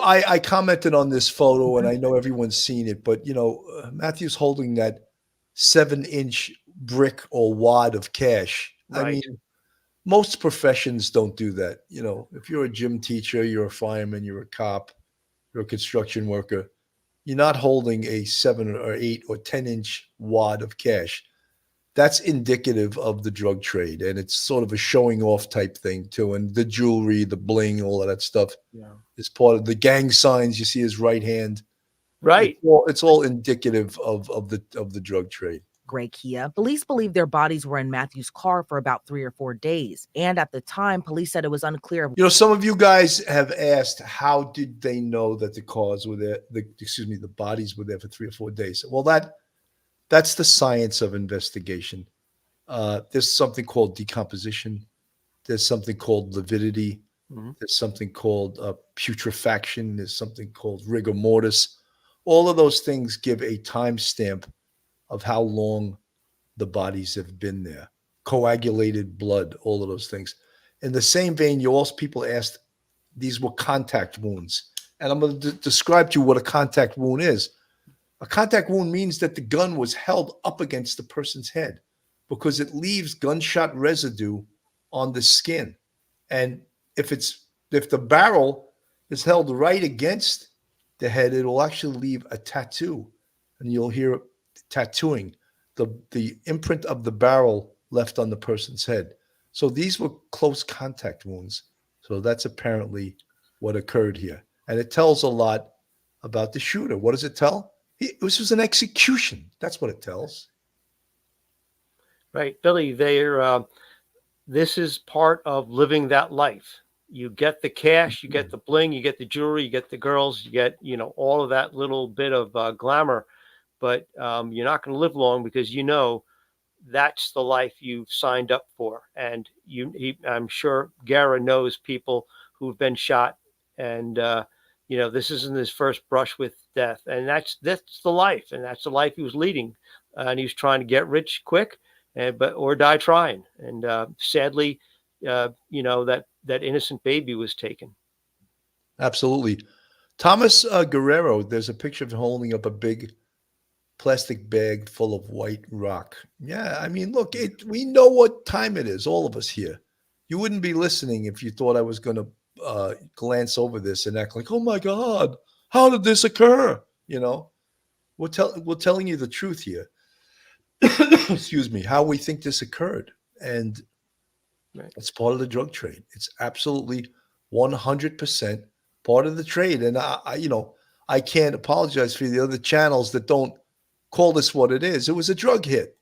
I commented on this photo, and I know everyone's seen it, but, Matthew's holding that 7-inch brick or wad of cash. Right. I mean, most professions don't do that. If you're a gym teacher, you're a fireman, you're a cop, you're a construction worker, you're not holding a 7 or 8 or 10-inch wad of cash. That's indicative of the drug trade, and it's sort of a showing off type thing too. And the jewelry, the bling, all of that stuff is part of the gang signs. You see his right hand, right? It's all indicative of the drug trade. Gray Kia. Police believe their bodies were in Matthew's car for about 3 or 4 days. And at the time, police said it was unclear. Some of you guys have asked, how did they know that the cars were there? The bodies were there for 3 or 4 days. Well, that's the science of investigation. There's something called decomposition. There's something called lividity. Mm-hmm. There's something called putrefaction. There's something called rigor mortis. All of those things give a timestamp of how long the bodies have been there. Coagulated blood, all of those things. In the same vein, people asked, these were contact wounds. And I'm going to describe to you what a contact wound is. A contact wound means that the gun was held up against the person's head, because it leaves gunshot residue on the skin. And if the barrel is held right against the head, it will actually leave a tattoo, and you'll hear tattooing, the imprint of the barrel left on the person's head. So these were close contact wounds. So that's apparently what occurred here. And it tells a lot about the shooter. What does it tell? This was an execution. That's what it tells. Right, Billy, this is part of living that life. You get the cash, you get the bling, you get the jewelry, you get the girls, you get, all of that little bit of glamour. But you're not going to live long, because that's the life you've signed up for. And I'm sure Guerra knows people who've been shot, and this isn't his first brush with death. And that's the life, and that's the life he was leading. And he was trying to get rich quick, or die trying. And sadly, that innocent baby was taken. Absolutely. Thomas Guerrero, there's a picture of him holding up a big plastic bag full of white rock. Yeah, I mean, look, we know what time it is, all of us here. You wouldn't be listening if you thought I was going to glance over this and act like, oh my God, how did this occur? we're telling you the truth here. Excuse me, how we think this occurred. And it's part of the drug trade. It's absolutely 100% part of the trade. And I can't apologize for the other channels that don't call this what it is. It was a drug hit.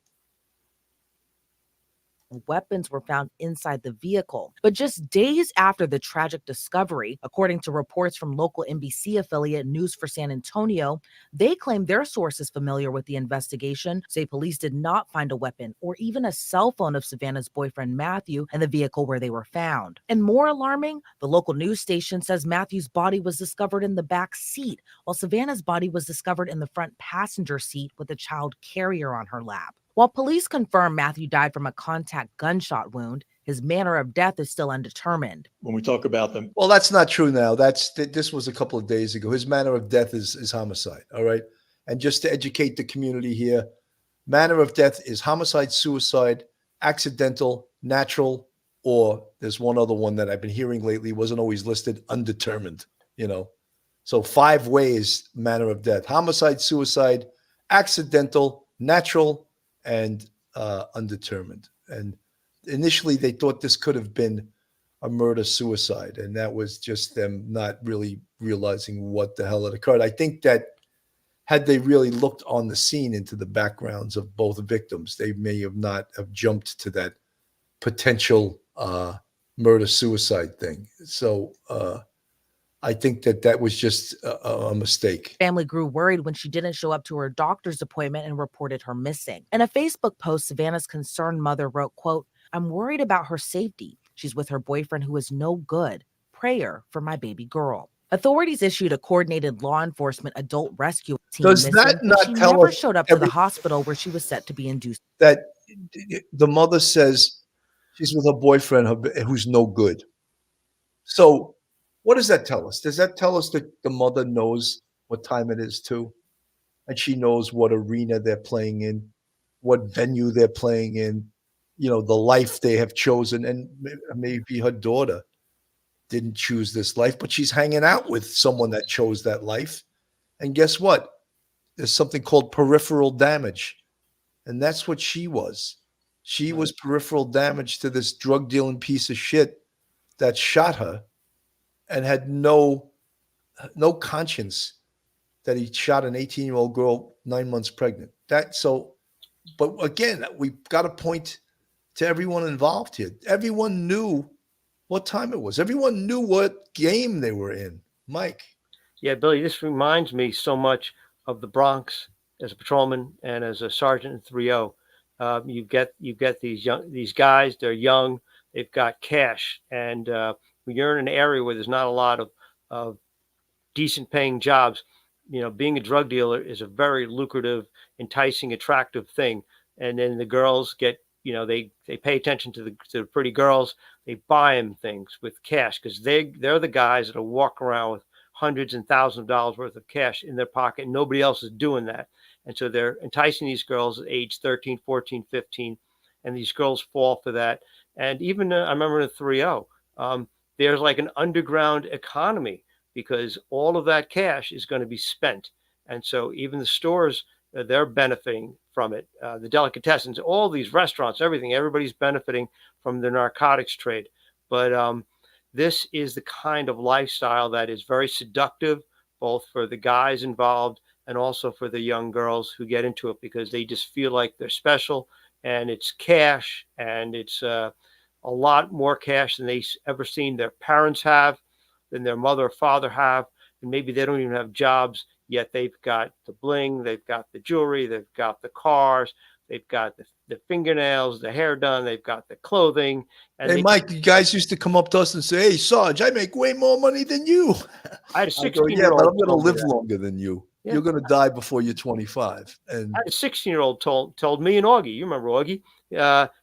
Weapons were found inside the vehicle. But just days after the tragic discovery, according to reports from local NBC affiliate News for San Antonio, they claim their sources familiar with the investigation say police did not find a weapon or even a cell phone of Savannah's boyfriend Matthew in the vehicle where they were found. And more alarming, the local news station says Matthew's body was discovered in the back seat, while Savannah's body was discovered in the front passenger seat with a child carrier on her lap. While police confirm Matthew died from a contact gunshot wound, his manner of death is still undetermined. When we talk about them, well, that's not true now. This was a couple of days ago. His manner of death is homicide. All right. And just to educate the community here, manner of death is homicide, suicide, accidental, natural, or there's one other one that I've been hearing lately, wasn't always listed, undetermined, So 5 ways manner of death: homicide, suicide, accidental, natural, and undetermined. And initially they thought this could have been a murder-suicide, and that was just them not really realizing what the hell had occurred. I think that had they really looked on the scene into the backgrounds of both victims, they may have not have jumped to that potential murder-suicide thing. So I think that was just a mistake. Family grew worried when she didn't show up to her doctor's appointment and reported her missing. In a Facebook post, Savannah's concerned mother wrote, quote, "I'm worried about her safety. She's with her boyfriend who is no good. Prayer for my baby girl." Authorities issued a coordinated law enforcement adult rescue team. Does missing, that but not she tell never us showed up to the hospital where she was set to be induced? That the mother says she's with her boyfriend who's no good. So what does that tell us? Does that tell us that the mother knows what time it is too? And she knows what arena they're playing in, what venue they're playing in, the life they have chosen. And maybe her daughter didn't choose this life, but she's hanging out with someone that chose that life. And guess what? There's something called peripheral damage. And that's what she was. She was peripheral damage to this drug dealing piece of shit that shot her and had no conscience that he shot an 18-year-old girl 9 months pregnant. But again, we've got to point to everyone involved here. Everyone knew what time it was. Everyone knew what game they were in. Mike. Yeah, Billy, this reminds me so much of the Bronx as a patrolman and as a sergeant in 3-0. You get these guys, they're young, they've got cash, and when you're in an area where there's not a lot of decent paying jobs, being a drug dealer is a very lucrative, enticing, attractive thing. And then the girls get, they pay attention to the pretty girls. They buy them things with cash because they're the guys that'll walk around with hundreds and thousands of dollars worth of cash in their pocket. And nobody else is doing that. And so they're enticing these girls at age 13, 14, 15. And these girls fall for that. And even I remember in 3-0, there's like an underground economy because all of that cash is going to be spent. And so even the stores, they're benefiting from it. The delicatessens, all these restaurants, everybody's benefiting from the narcotics trade. But this is the kind of lifestyle that is very seductive, both for the guys involved and also for the young girls who get into it because they just feel like they're special, and it's cash, and it's a lot more cash than they ever seen their parents have, than their mother or father have. And maybe they don't even have jobs, yet they've got the bling, they've got the jewelry, they've got the cars, they've got the fingernails, the hair done, they've got the clothing. And hey, Mike, you guys used to come up to us and say, "Hey, Sarge, I make way more money than you." I had a 16-year-old. Yeah, but I'm going to live longer than you. Yeah. You're going to die before you're 25. And I had a 16-year-old told me and Augie, you remember Augie,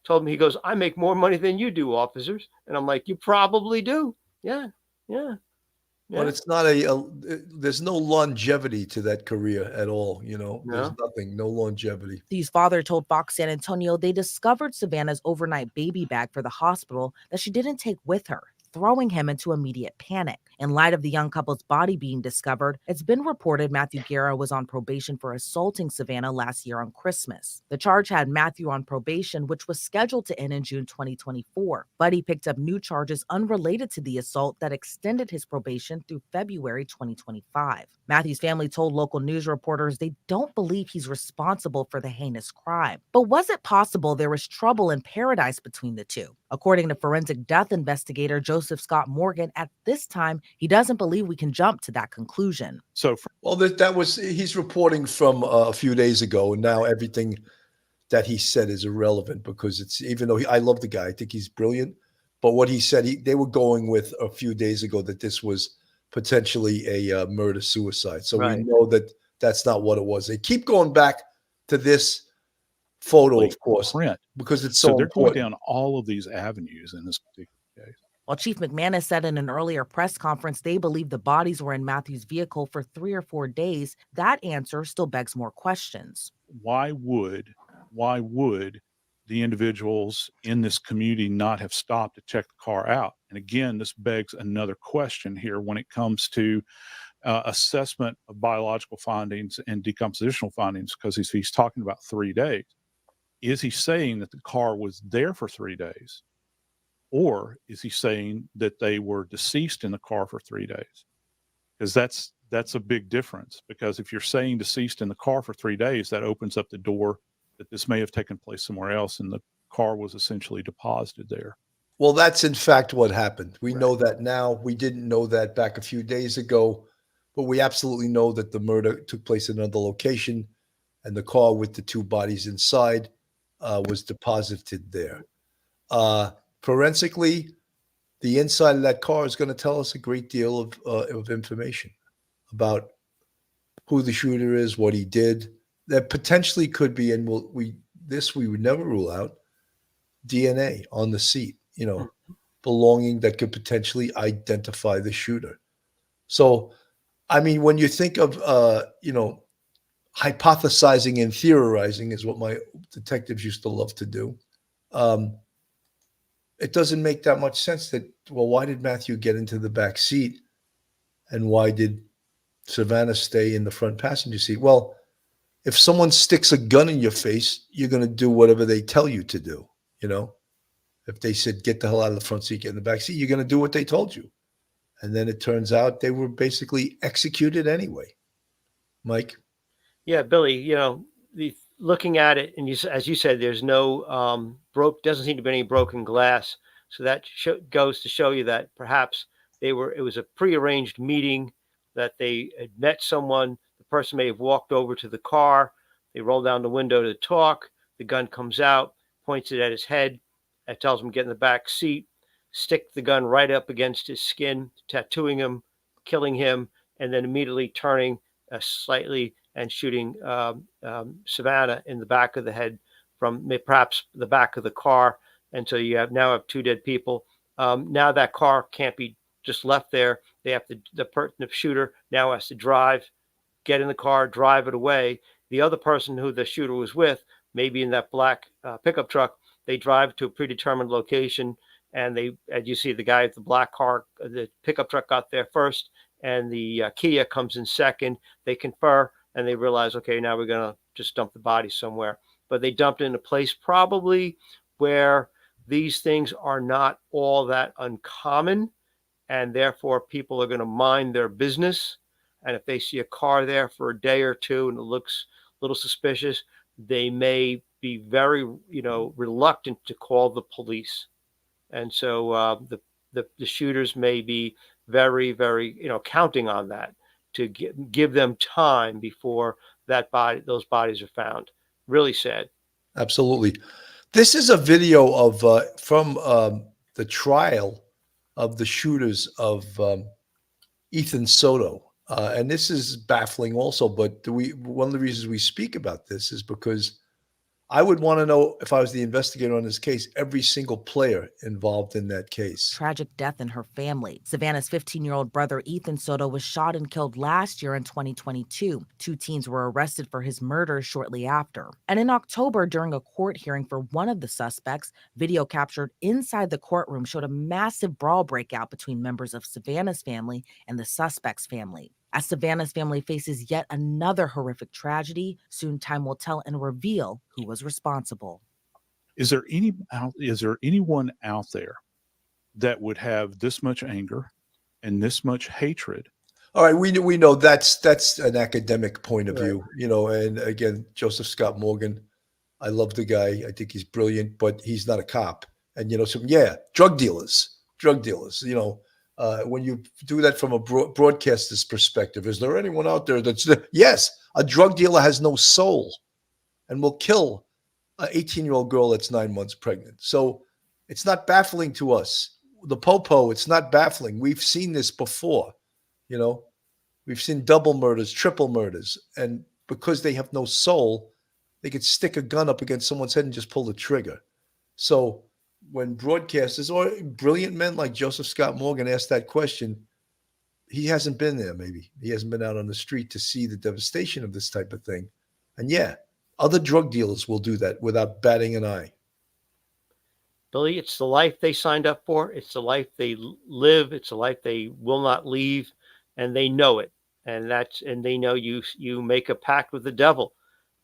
told me, he goes, "I make more money than you do, officers." And I'm like, "You probably do." Yeah. But it's not there's no longevity to that career at all. There's nothing, no longevity. Matthew's father told Fox San Antonio they discovered Savannah's overnight baby bag for the hospital that she didn't take with her. throwing him into immediate panic. In light of the young couple's body being discovered, it's been reported Matthew Guerra was on probation for assaulting Savannah last year on Christmas. The charge had Matthew on probation, which was scheduled to end in June 2024, but he picked up new charges unrelated to the assault that extended his probation through February 2025. Matthew's family told local news reporters they don't believe he's responsible for the heinous crime. But was it possible there was trouble in paradise between the two? According to forensic death investigator Joseph Scott Morgan, at this time, he doesn't believe we can jump to that conclusion. So, well, that was, he's reporting from a few days ago, and now everything that he said is irrelevant because it's, even though I love the guy, I think he's brilliant, but what he said, they were going with a few days ago that this was potentially a murder-suicide. So we know that that's not what it was. They keep going back to this photo, of course, because it's so they're important. going down all of these avenues in this particular case. While Chief McManus said in an earlier press conference they believe the bodies were in Matthew's vehicle for 3 or 4 days, that answer still begs more questions. Why would the individuals in this community not have stopped to check the car out? And again, this begs another question here when it comes to assessment of biological findings and decompositional findings, because he's talking about 3 days. Is he saying that the car was there for 3 days? Or is he saying that they were deceased in the car for 3 days? Because that's a big difference. Because if you're saying deceased in the car for 3 days, that opens up the door that this may have taken place somewhere else and the car was essentially deposited there. Well, that's in fact what happened. We know that now. We didn't know that back a few days ago, but we absolutely know that the murder took place in another location and the car with the 2 bodies inside was deposited there. Forensically, the inside of that car is going to tell us a great deal of information about who the shooter is, what he did. There potentially could be, and we would never rule out, DNA on the seat, belonging that could potentially identify the shooter. So, I mean, when you think of, hypothesizing and theorizing is what my detectives used to love to do. It doesn't make that much sense that, well, why did Matthew get into the back seat and why did Savannah stay in the front passenger seat? Well, if someone sticks a gun in your face, you're going to do whatever they tell you to do. If they said, get the hell out of the front seat, get in the back seat, you're going to do what they told you. And then it turns out they were basically executed anyway. Mike? Yeah, Billy, looking at it, and as you said, there's no doesn't seem to be any broken glass. So that goes to show you that perhaps it was a prearranged meeting, that they had met someone. The person may have walked over to the car. They roll down the window to talk. The gun comes out, points it at his head. It tells him, get in the back seat, stick the gun right up against his skin, tattooing him, killing him, and then immediately turning slightly and shooting Savannah in the back of the head from perhaps the back of the car. And so you now have 2 dead people. Now that car can't be just left there. They have to, the shooter now has to drive, get in the car, drive it away. The other person who the shooter was with, maybe in that black pickup truck, they drive to a predetermined location, and as you see, the guy with the black car, the pickup truck got there first, and the Kia comes in second. They confer, and they realize, okay, now we're going to just dump the body somewhere. But they dumped it in a place probably where these things are not all that uncommon, and therefore people are going to mind their business. And if they see a car there for a day or 2 and it looks a little suspicious, they may be very, reluctant to call the police. And so the shooters may be very, very, counting on that to give them time before those bodies are found. Really sad. Absolutely. This is a video of from the trial of the shooters of Ethan Soto. And this is baffling also, but one of the reasons we speak about this is because I would want to know, if I was the investigator on this case, every single player involved in that case. Tragic death in her family. Savannah's 15-year-old brother Ethan Soto was shot and killed last year in 2022. 2 teens were arrested for his murder shortly after. And in October, during a court hearing for one of the suspects, video captured inside the courtroom showed a massive brawl breakout between members of Savannah's family and the suspect's family. As Savannah's family faces yet another horrific tragedy, soon time will tell and reveal who was responsible. Is there anyone out there that would have this much anger and this much hatred? All right, we know that's an academic point of view, and again, Joseph Scott Morgan, I love the guy. I think he's brilliant, but he's not a cop. And drug dealers, when you do that from a broadcaster's perspective, is there anyone out there that's yes, a drug dealer has no soul and will kill an 18-year-old girl that's 9 months pregnant. So it's not baffling to us. The Popo, it's not baffling. We've seen this before, we've seen double murders, triple murders. And because they have no soul, they could stick a gun up against someone's head and just pull the trigger. So when broadcasters or brilliant men like Joseph Scott Morgan ask that question, he hasn't been there. Maybe he hasn't been out on the street to see the devastation of this type of thing. And other drug dealers will do that without batting an eye. Billy, it's the life they signed up for. It's the life they live. It's a life they will not leave, and they know it. And they know you make a pact with the devil,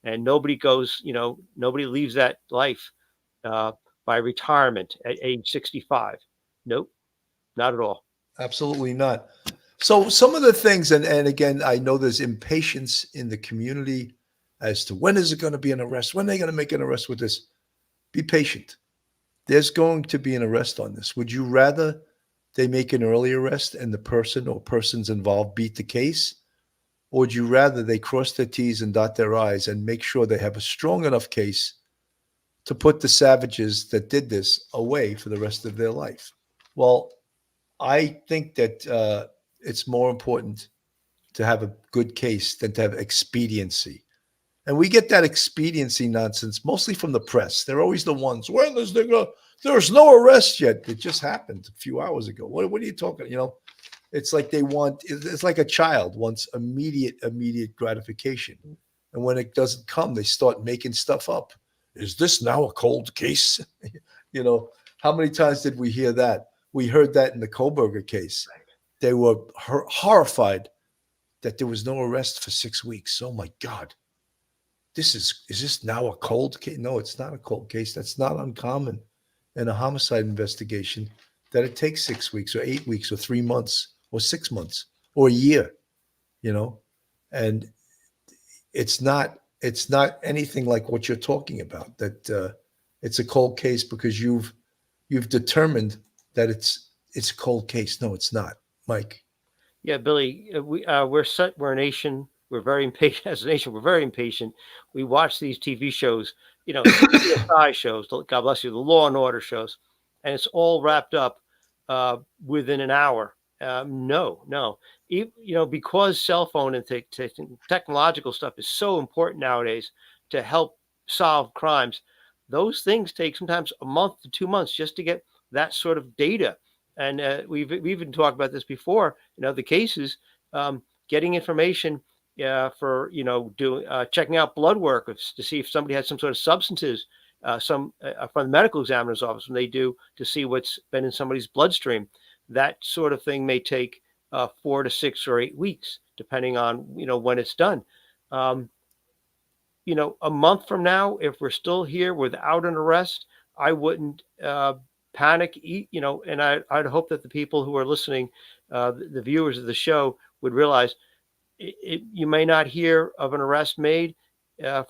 and nobody leaves that life by retirement at age 65. Nope, not at all. Absolutely not. So some of the things, and again, I know there's impatience in the community as to when is it going to be an arrest? When are they going to make an arrest with this? Be patient. There's going to be an arrest on this. Would you rather they make an early arrest and the person or persons involved beat the case? Or would you rather they cross their T's and dot their I's and make sure they have a strong enough case to put the savages that did this away for the rest of their life? Well, I think that it's more important to have a good case than to have expediency. And we get that expediency nonsense mostly from the press. They're always the ones, when is there go? There's no arrest yet. It just happened a few hours ago. What are you talking? It's like it's like a child wants immediate gratification. And when it doesn't come, they start making stuff up. Is this now a cold case? How many times did we hear that? We heard that in the Koberger case. They were horrified that there was no arrest for 6 weeks. Oh my God. Is this now a cold case? No, it's not a cold case. That's not uncommon in a homicide investigation, that it takes 6 weeks or 8 weeks or 3 months or 6 months or a year, and it's not anything like what you're talking about, that it's a cold case because you've determined that it's a cold case. No, it's not, Mike. Yeah, Billy, we're a nation. We're very impatient as a nation. We're very impatient. We watch these TV shows, CSI shows, God bless you, the Law and Order shows, and it's all wrapped up within an hour. No. Because cell phone and technological stuff is so important nowadays to help solve crimes, those things take sometimes a month to 2 months just to get that sort of data. And we've even talked about this before. The cases, getting information for doing checking out blood work to see if somebody has some sort of substances, from the medical examiner's office when they do, to see what's been in somebody's bloodstream. That sort of thing may take 4 to 6 or 8 weeks, depending on when it's done. A month from now, if we're still here without an arrest, I wouldn't panic. And I'd hope that the people who are listening, the viewers of the show, would realize you may not hear of an arrest made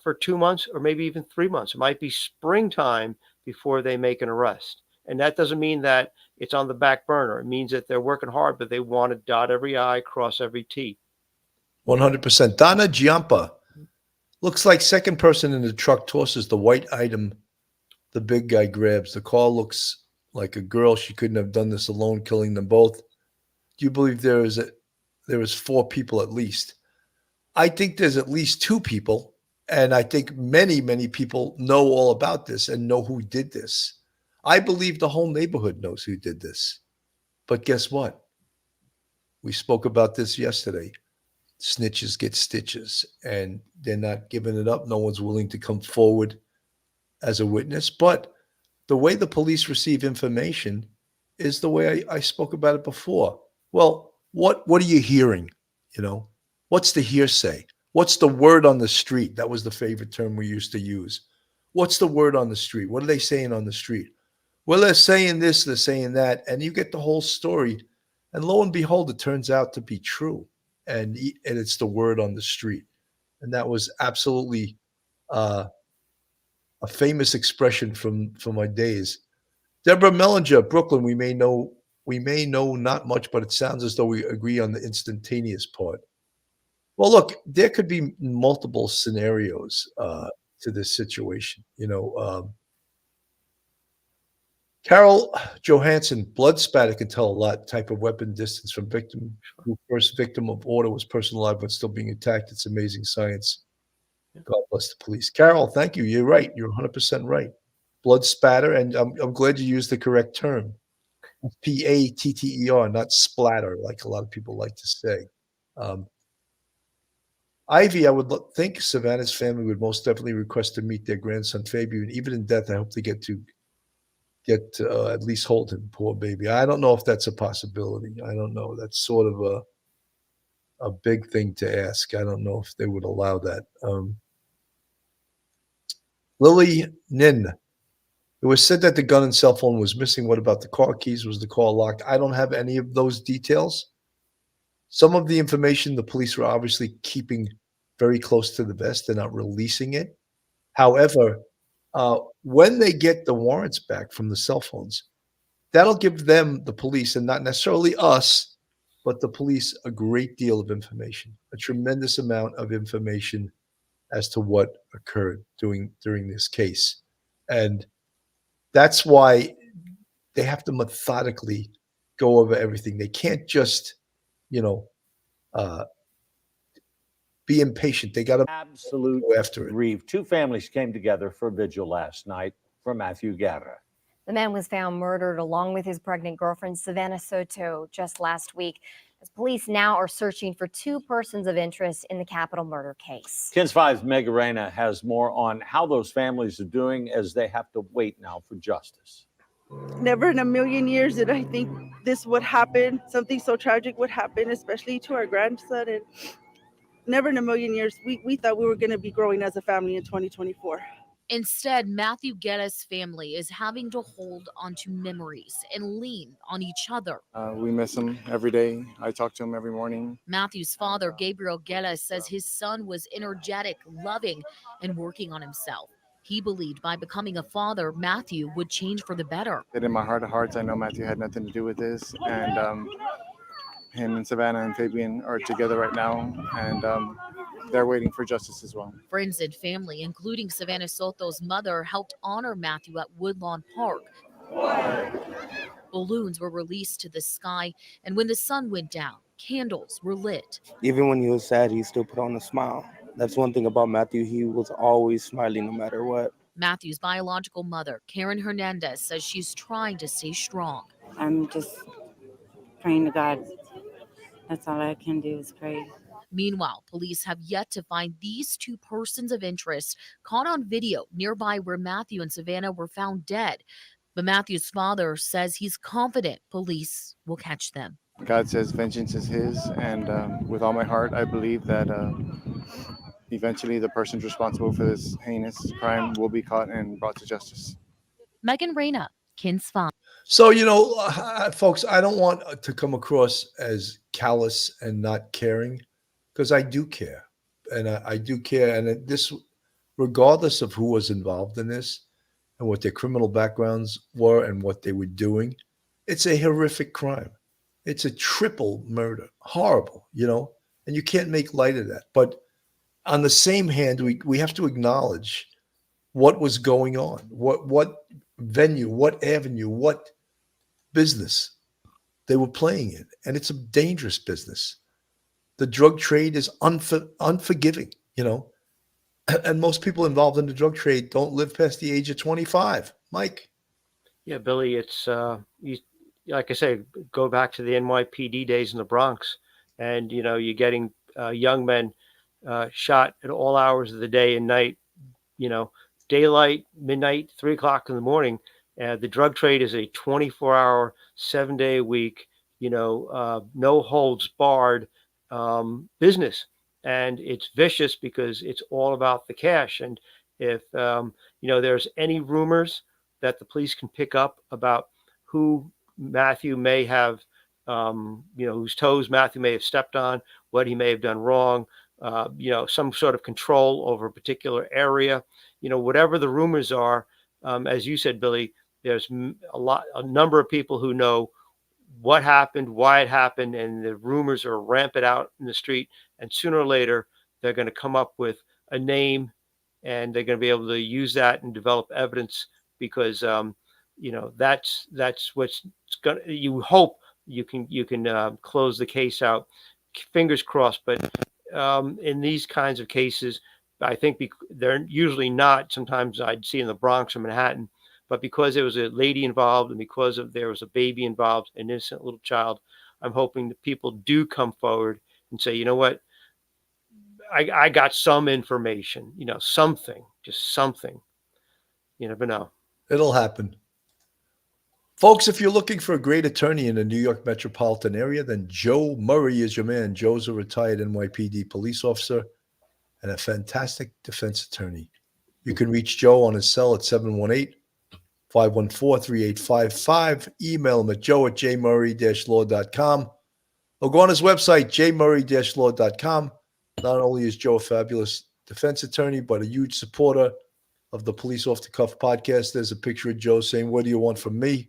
for 2 months or maybe even 3 months. It might be springtime before they make an arrest. And that doesn't mean that it's on the back burner. It means that they're working hard, but they want to dot every I, cross every T. 100%. Donna Giampa looks like second person in the truck tosses the white item the big guy grabs. The car looks like a girl. She couldn't have done this alone, killing them both. Do you believe there is 4 people at least? I think there's at least 2 people, And I think many, many people know all about this and know who did this. I believe the whole neighborhood knows who did this. But guess what? We spoke about this yesterday. Snitches get stitches, and they're not giving it up. No one's willing to come forward as a witness. But the way the police receive information is the way I spoke about it before. Well, what are you hearing? You know, what's the hearsay? What's the word on the street? That was the favorite term we used to use. What's the word on the street? What are they saying on the street? Well, they're saying this, they're saying that, and you get the whole story. And lo and behold, it turns out to be true. And it's the word on the street. And that was absolutely a famous expression from my days. Deborah Mellinger, Brooklyn, we may know not much, but it sounds as though we agree on the instantaneous part. Well, look, there could be multiple scenarios to this situation. You know, Carol Johansson, blood spatter can tell a lot. Type of weapon, distance from victim. Who first victim of order was person alive but still being attacked. It's amazing science. God bless the police. Carol, thank you. You're right. You're 100% right. Blood spatter, and I'm glad you used the correct term. Patter, not splatter, like a lot of people like to say. Ivy, I would think Savannah's family would most definitely request to meet their grandson Fabian. Even in death, I hope they get to at least hold him. Poor baby. I don't know if that's a possibility. I don't know. That's sort of a big thing to ask. I don't know if they would allow that. Lily Nin. It was said that the gun and cell phone was missing. What about the car keys? Was the car locked? I don't have any of those details. Some of the information the police were obviously keeping very close to the vest. They're not releasing it. However, when they get the warrants back from the cell phones, that'll give them, the police, and not necessarily us, but the police, a great deal of information, a tremendous amount of information as to what occurred during this case. And that's why they have to methodically go over everything. They can't just, be impatient. They got to absolute go after it. grief. Two families came together for vigil last night for Matthew Guerra. The man was found murdered along with his pregnant girlfriend, Savannah Soto, just last week. As police now are searching for two persons of interest in the capital murder case. KENS 5's Megan Reyna has more on how those families are doing as they have to wait now for justice. Never in a million years did I think this would happen. Something so tragic would happen, especially to our grandson. And never in a million years, we thought we were going to be growing as a family in 2024. Instead, Matthew Guerra's family is having to hold onto memories and lean on each other. We miss him every day. I talk to him every morning. Matthew's father, Gabriel Guerra, says his son was energetic, loving, and working on himself. He believed by becoming a father, Matthew would change for the better. In my heart of hearts, I know Matthew had nothing to do with this. And him and Savannah and Fabian are together right now. And they're waiting for justice as well. Friends and family, including Savannah Soto's mother, helped honor Matthew at Woodlawn Park. Balloons were released to the sky, and when the sun went down, candles were lit. Even when he was sad, he still put on a smile. That's one thing about Matthew. He was always smiling no matter what. Matthew's biological mother, Karen Hernandez, says she's trying to stay strong. I'm just praying to God. That's all I can do is pray. Meanwhile, police have yet to find these two persons of interest caught on video nearby where Matthew and Savannah were found dead. But Matthew's father says he's confident police will catch them. God says vengeance is his, and with all my heart, I believe that eventually the persons responsible for this heinous crime will be caught and brought to justice. Megan Reyna, KENS 5. So, folks, I don't want to come across as callous and not caring, because I do care. And I do care. And this, regardless of who was involved in this and what their criminal backgrounds were and what they were doing, it's a horrific crime. It's a triple murder. Horrible, and you can't make light of that. But on the same hand, we have to acknowledge what was going on, what venue, what avenue, what business they were playing in. And it's a dangerous business. The drug trade is unforgiving, And most people involved in the drug trade don't live past the age of 25. Mike. Yeah, Billy, it's like I say, go back to the NYPD days in the Bronx, and you're getting young men shot at all hours of the day and night. You know, daylight, midnight, 3 o'clock in the morning. The drug trade is a 24-hour, 7-day a week. No holds barred business, and it's vicious because it's all about the cash. And if there's any rumors that the police can pick up about who Matthew may have, whose toes Matthew may have stepped on, what he may have done wrong, some sort of control over a particular area, whatever the rumors are, as you said, Billy, there's a number of people who know what happened, why it happened, and the rumors are rampant out in the street. And sooner or later, they're going to come up with a name, and they're going to be able to use that and develop evidence because, that's what's going to, you hope you can close the case out. Fingers crossed. But in these kinds of cases, I think they're usually not. Sometimes I'd see in the Bronx or Manhattan, but because there was a lady involved and because there was a baby involved, an innocent little child, I'm hoping that people do come forward and say, you know what, I got some information, something, just something. You never know. It'll happen. Folks, if you're looking for a great attorney in the New York metropolitan area, then Joe Murray is your man. Joe's a retired NYPD police officer and a fantastic defense attorney. You can reach Joe on his cell at 718-514-3855. Email him at joe@jmurray-law.com. Or go on his website, jmurray-law.com. Not only is Joe a fabulous defense attorney, but a huge supporter of the Police Off the Cuff podcast. There's a picture of Joe saying, "What do you want from me?"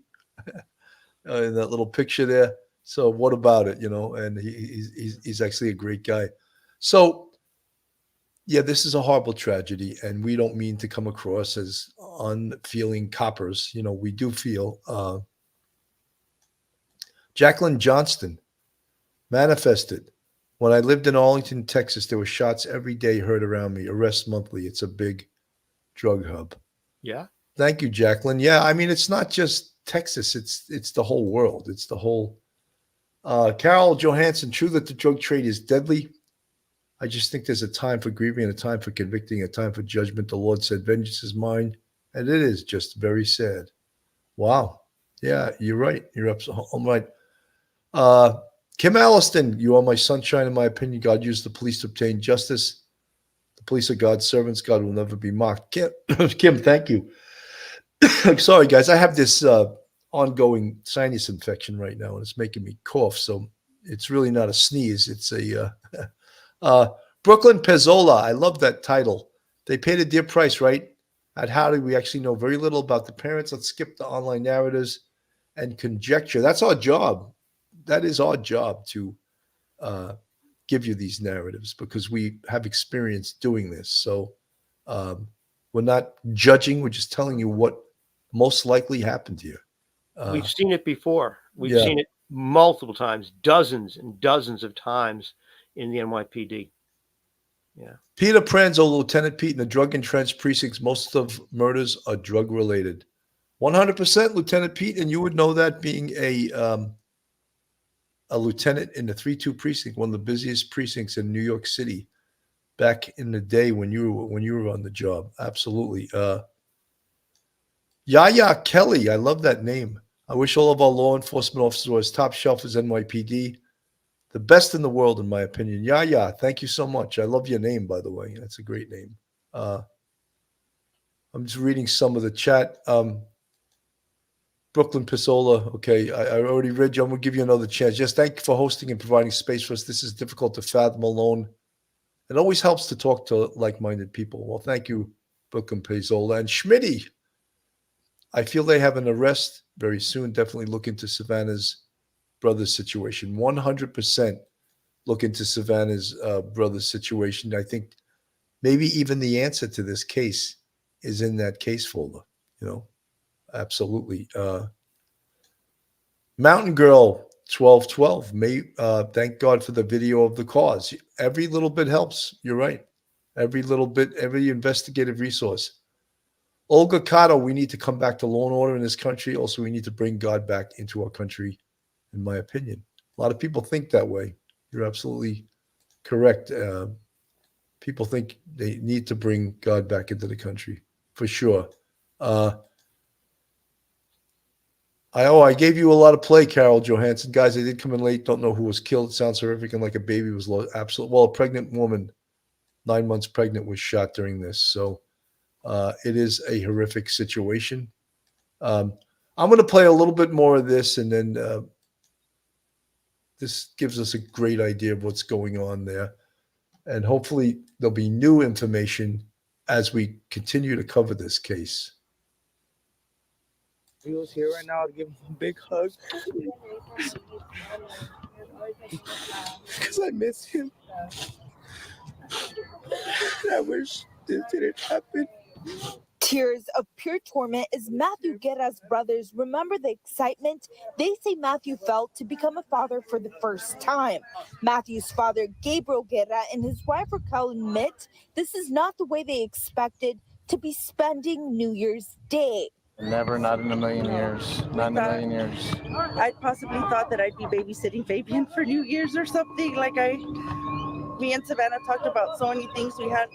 In that little picture there. So what about it, And he's actually a great guy. So, yeah, this is a horrible tragedy, and we don't mean to come across as unfeeling coppers. We do feel. Jacqueline Johnston manifested. When I lived in Arlington, Texas, there were shots every day heard around me, arrests monthly. It's a big drug hub. Yeah. Thank you, Jacqueline. Yeah, I mean, it's not just Texas. It's the whole world. It's the whole. Carol Johansson, true that the drug trade is deadly. I just think there's a time for grieving and a time for convicting, a time for judgment. The Lord said, vengeance is mine. And it is just very sad. Wow. Yeah, you're right. You're absolutely right. Kim Alliston, you are my sunshine, in my opinion. God used the police to obtain justice. The police are God's servants. God will never be mocked. Kim, thank you. Sorry, guys. I have this ongoing sinus infection right now, and it's making me cough. So it's really not a sneeze. It's a Brooklyn Pezzola. I love that title. They paid a dear price, right? At Howdy, we actually know very little about the parents. Let's skip the online narratives and conjecture. That's our job. That is our job to give you these narratives because we have experience doing this. So we're not judging. We're just telling you what most likely happened to you. We've seen it before. We've yeah. seen it multiple times, dozens and dozens of times in the NYPD. Yeah. Peter Pranzo, Lieutenant Pete, in the drug-entrenched precincts, most of murders are drug-related. 100%, Lieutenant Pete, and you would know that being a lieutenant in the 3-2 precinct, one of the busiest precincts in New York City back in the day when you were on the job. Absolutely. Yaya Kelly, I love that name. I wish all of our law enforcement officers were as top shelf as NYPD. The best in the world, in my opinion. Yaya, thank you so much. I love your name, by the way. That's a great name. I'm just reading some of the chat. Brooklyn Pisola. Okay, I already read you. I'm going to give you another chance. Just thank you for hosting and providing space for us. This is difficult to fathom alone. It always helps to talk to like-minded people. Well, thank you, Brooklyn Pisola. And Schmitty, I feel they have an arrest very soon. Definitely look into Savannah's brother's situation. 100% look into Savannah's brother's situation. I think maybe even the answer to this case is in that case folder, Absolutely. Mountain Girl 1212. Thank God for the video of the cause. Every little bit helps. You're right. Every little bit, every investigative resource. Olga Cotto, we need to come back to law and order in this country. Also, we need to bring God back into our country, in my opinion. A lot of people think that way. You're absolutely correct. People think they need to bring God back into the country, for sure. I gave you a lot of play, Carol Johansson. Guys, I did come in late. Don't know who was killed. It sounds horrific, and like a baby was lost. Absolutely. Well, a pregnant woman, 9 months pregnant, was shot during this. So it is a horrific situation. I'm going to play a little bit more of this, and then this gives us a great idea of what's going on there. And hopefully there'll be new information as we continue to cover this case. He was here right now, I'd give him a big hug. Because I miss him. I wish this didn't happen. Tears of pure torment as Matthew Guerra's brothers remember the excitement they say Matthew felt to become a father for the first time. Matthew's father, Gabriel Guerra, and his wife Raquel admit this is not the way they expected to be spending New Year's Day. Never, not in a million years. Not in a million years. I possibly thought that I'd be babysitting Fabian for New Year's or something. Me and Savannah talked about so many things we had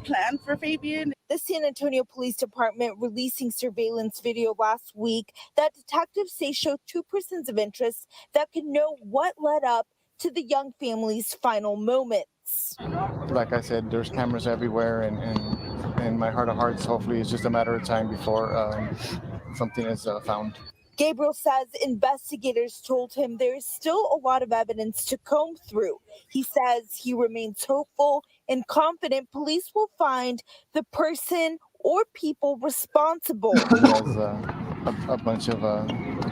planned for Fabian. The San Antonio Police Department releasing surveillance video last week that detectives say showed two persons of interest that could know what led up to the young family's final moments. Like I said, there's cameras everywhere, and in my heart of hearts, hopefully it's just a matter of time before something is found. Gabriel says investigators told him there is still a lot of evidence to comb through. He says he remains hopeful and confident police will find the person or people responsible. He has a bunch of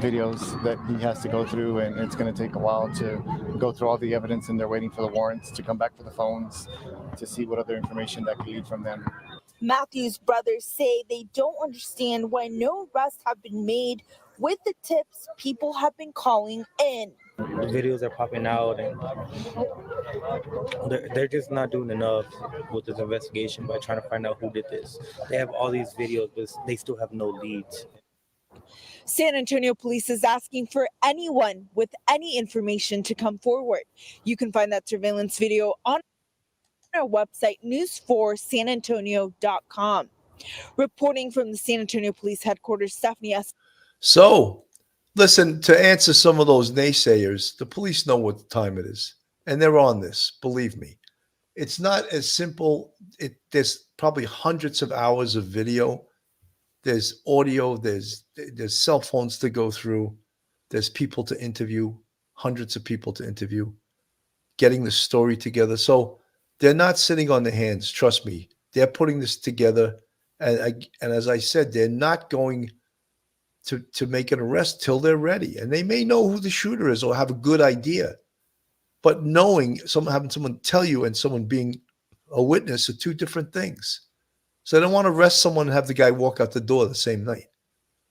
videos that he has to go through, and it's going to take a while to go through all the evidence, and they're waiting for the warrants to come back for the phones to see what other information that could lead from them. Matthew's brothers say they don't understand why no arrests have been made with the tips people have been calling in. The videos are popping out, and they're just not doing enough with this investigation by trying to find out who did this. They have all these videos, but they still have no leads. San Antonio Police is asking for anyone with any information to come forward. You can find that surveillance video on our website, news4sanantonio.com. Reporting from the San Antonio Police Headquarters, Stephanie S. So, listen, to answer some of those naysayers, the police know what time it is, and they're on this, believe me. It's not as simple. There's probably hundreds of hours of video. There's audio, there's cell phones to go through. There's people to interview, hundreds of people to interview, getting the story together. So they're not sitting on their hands, trust me. They're putting this together. And as I said, they're not going to make an arrest till they're ready. And they may know who the shooter is or have a good idea. But having someone tell you and someone being a witness are two different things. So they don't want to arrest someone and have the guy walk out the door the same night.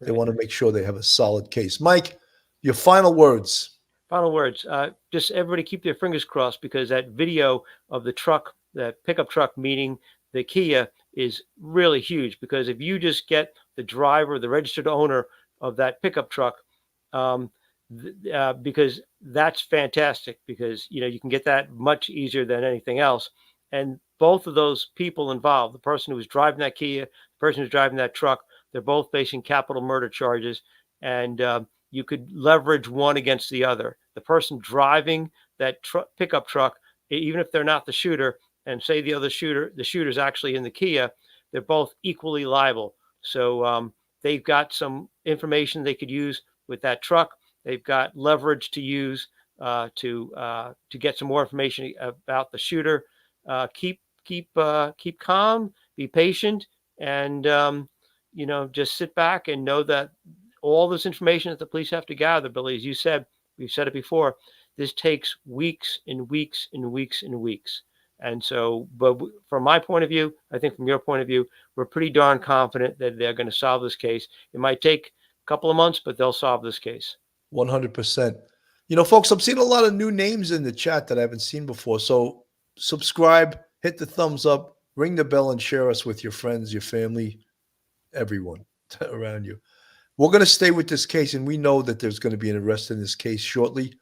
They want to make sure they have a solid case. Mike, your final words. Final words. Just everybody keep their fingers crossed, because that video of the truck, that pickup truck meeting the Kia, is really huge. Because if you just get the driver, the registered owner of that pickup truck, because that's fantastic, because you can get that much easier than anything else. And both of those people involved, the person who was driving that Kia, the person who's driving that truck, they're both facing capital murder charges. And you could leverage one against the other. The person driving that pickup truck, even if they're not the shooter, and say the shooter's actually in the Kia, they're both equally liable. So they've got some information they could use with that truck. They've got leverage to use to get some more information about the shooter. Keep calm, be patient, and just sit back and know that all this information that the police have to gather, Billy, as you said, we've said it before, this takes weeks and weeks and weeks and weeks. And so, but from my point of view, I think from your point of view, we're pretty darn confident that they're going to solve this case. It might take a couple of months, but they'll solve this case. 100%. Folks, I'm seeing a lot of new names in the chat that I haven't seen before. So subscribe, hit the thumbs up, ring the bell and share us with your friends, your family, everyone around you. We're going to stay with this case, and we know that there's going to be an arrest in this case shortly.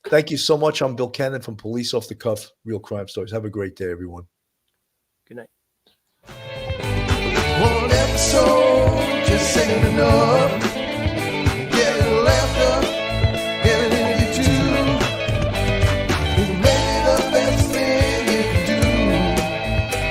Thank you so much. I'm Bill Cannon from Police Off the Cuff, Real Crime Stories. Have a great day, everyone. Good night. One episode just ain't enough.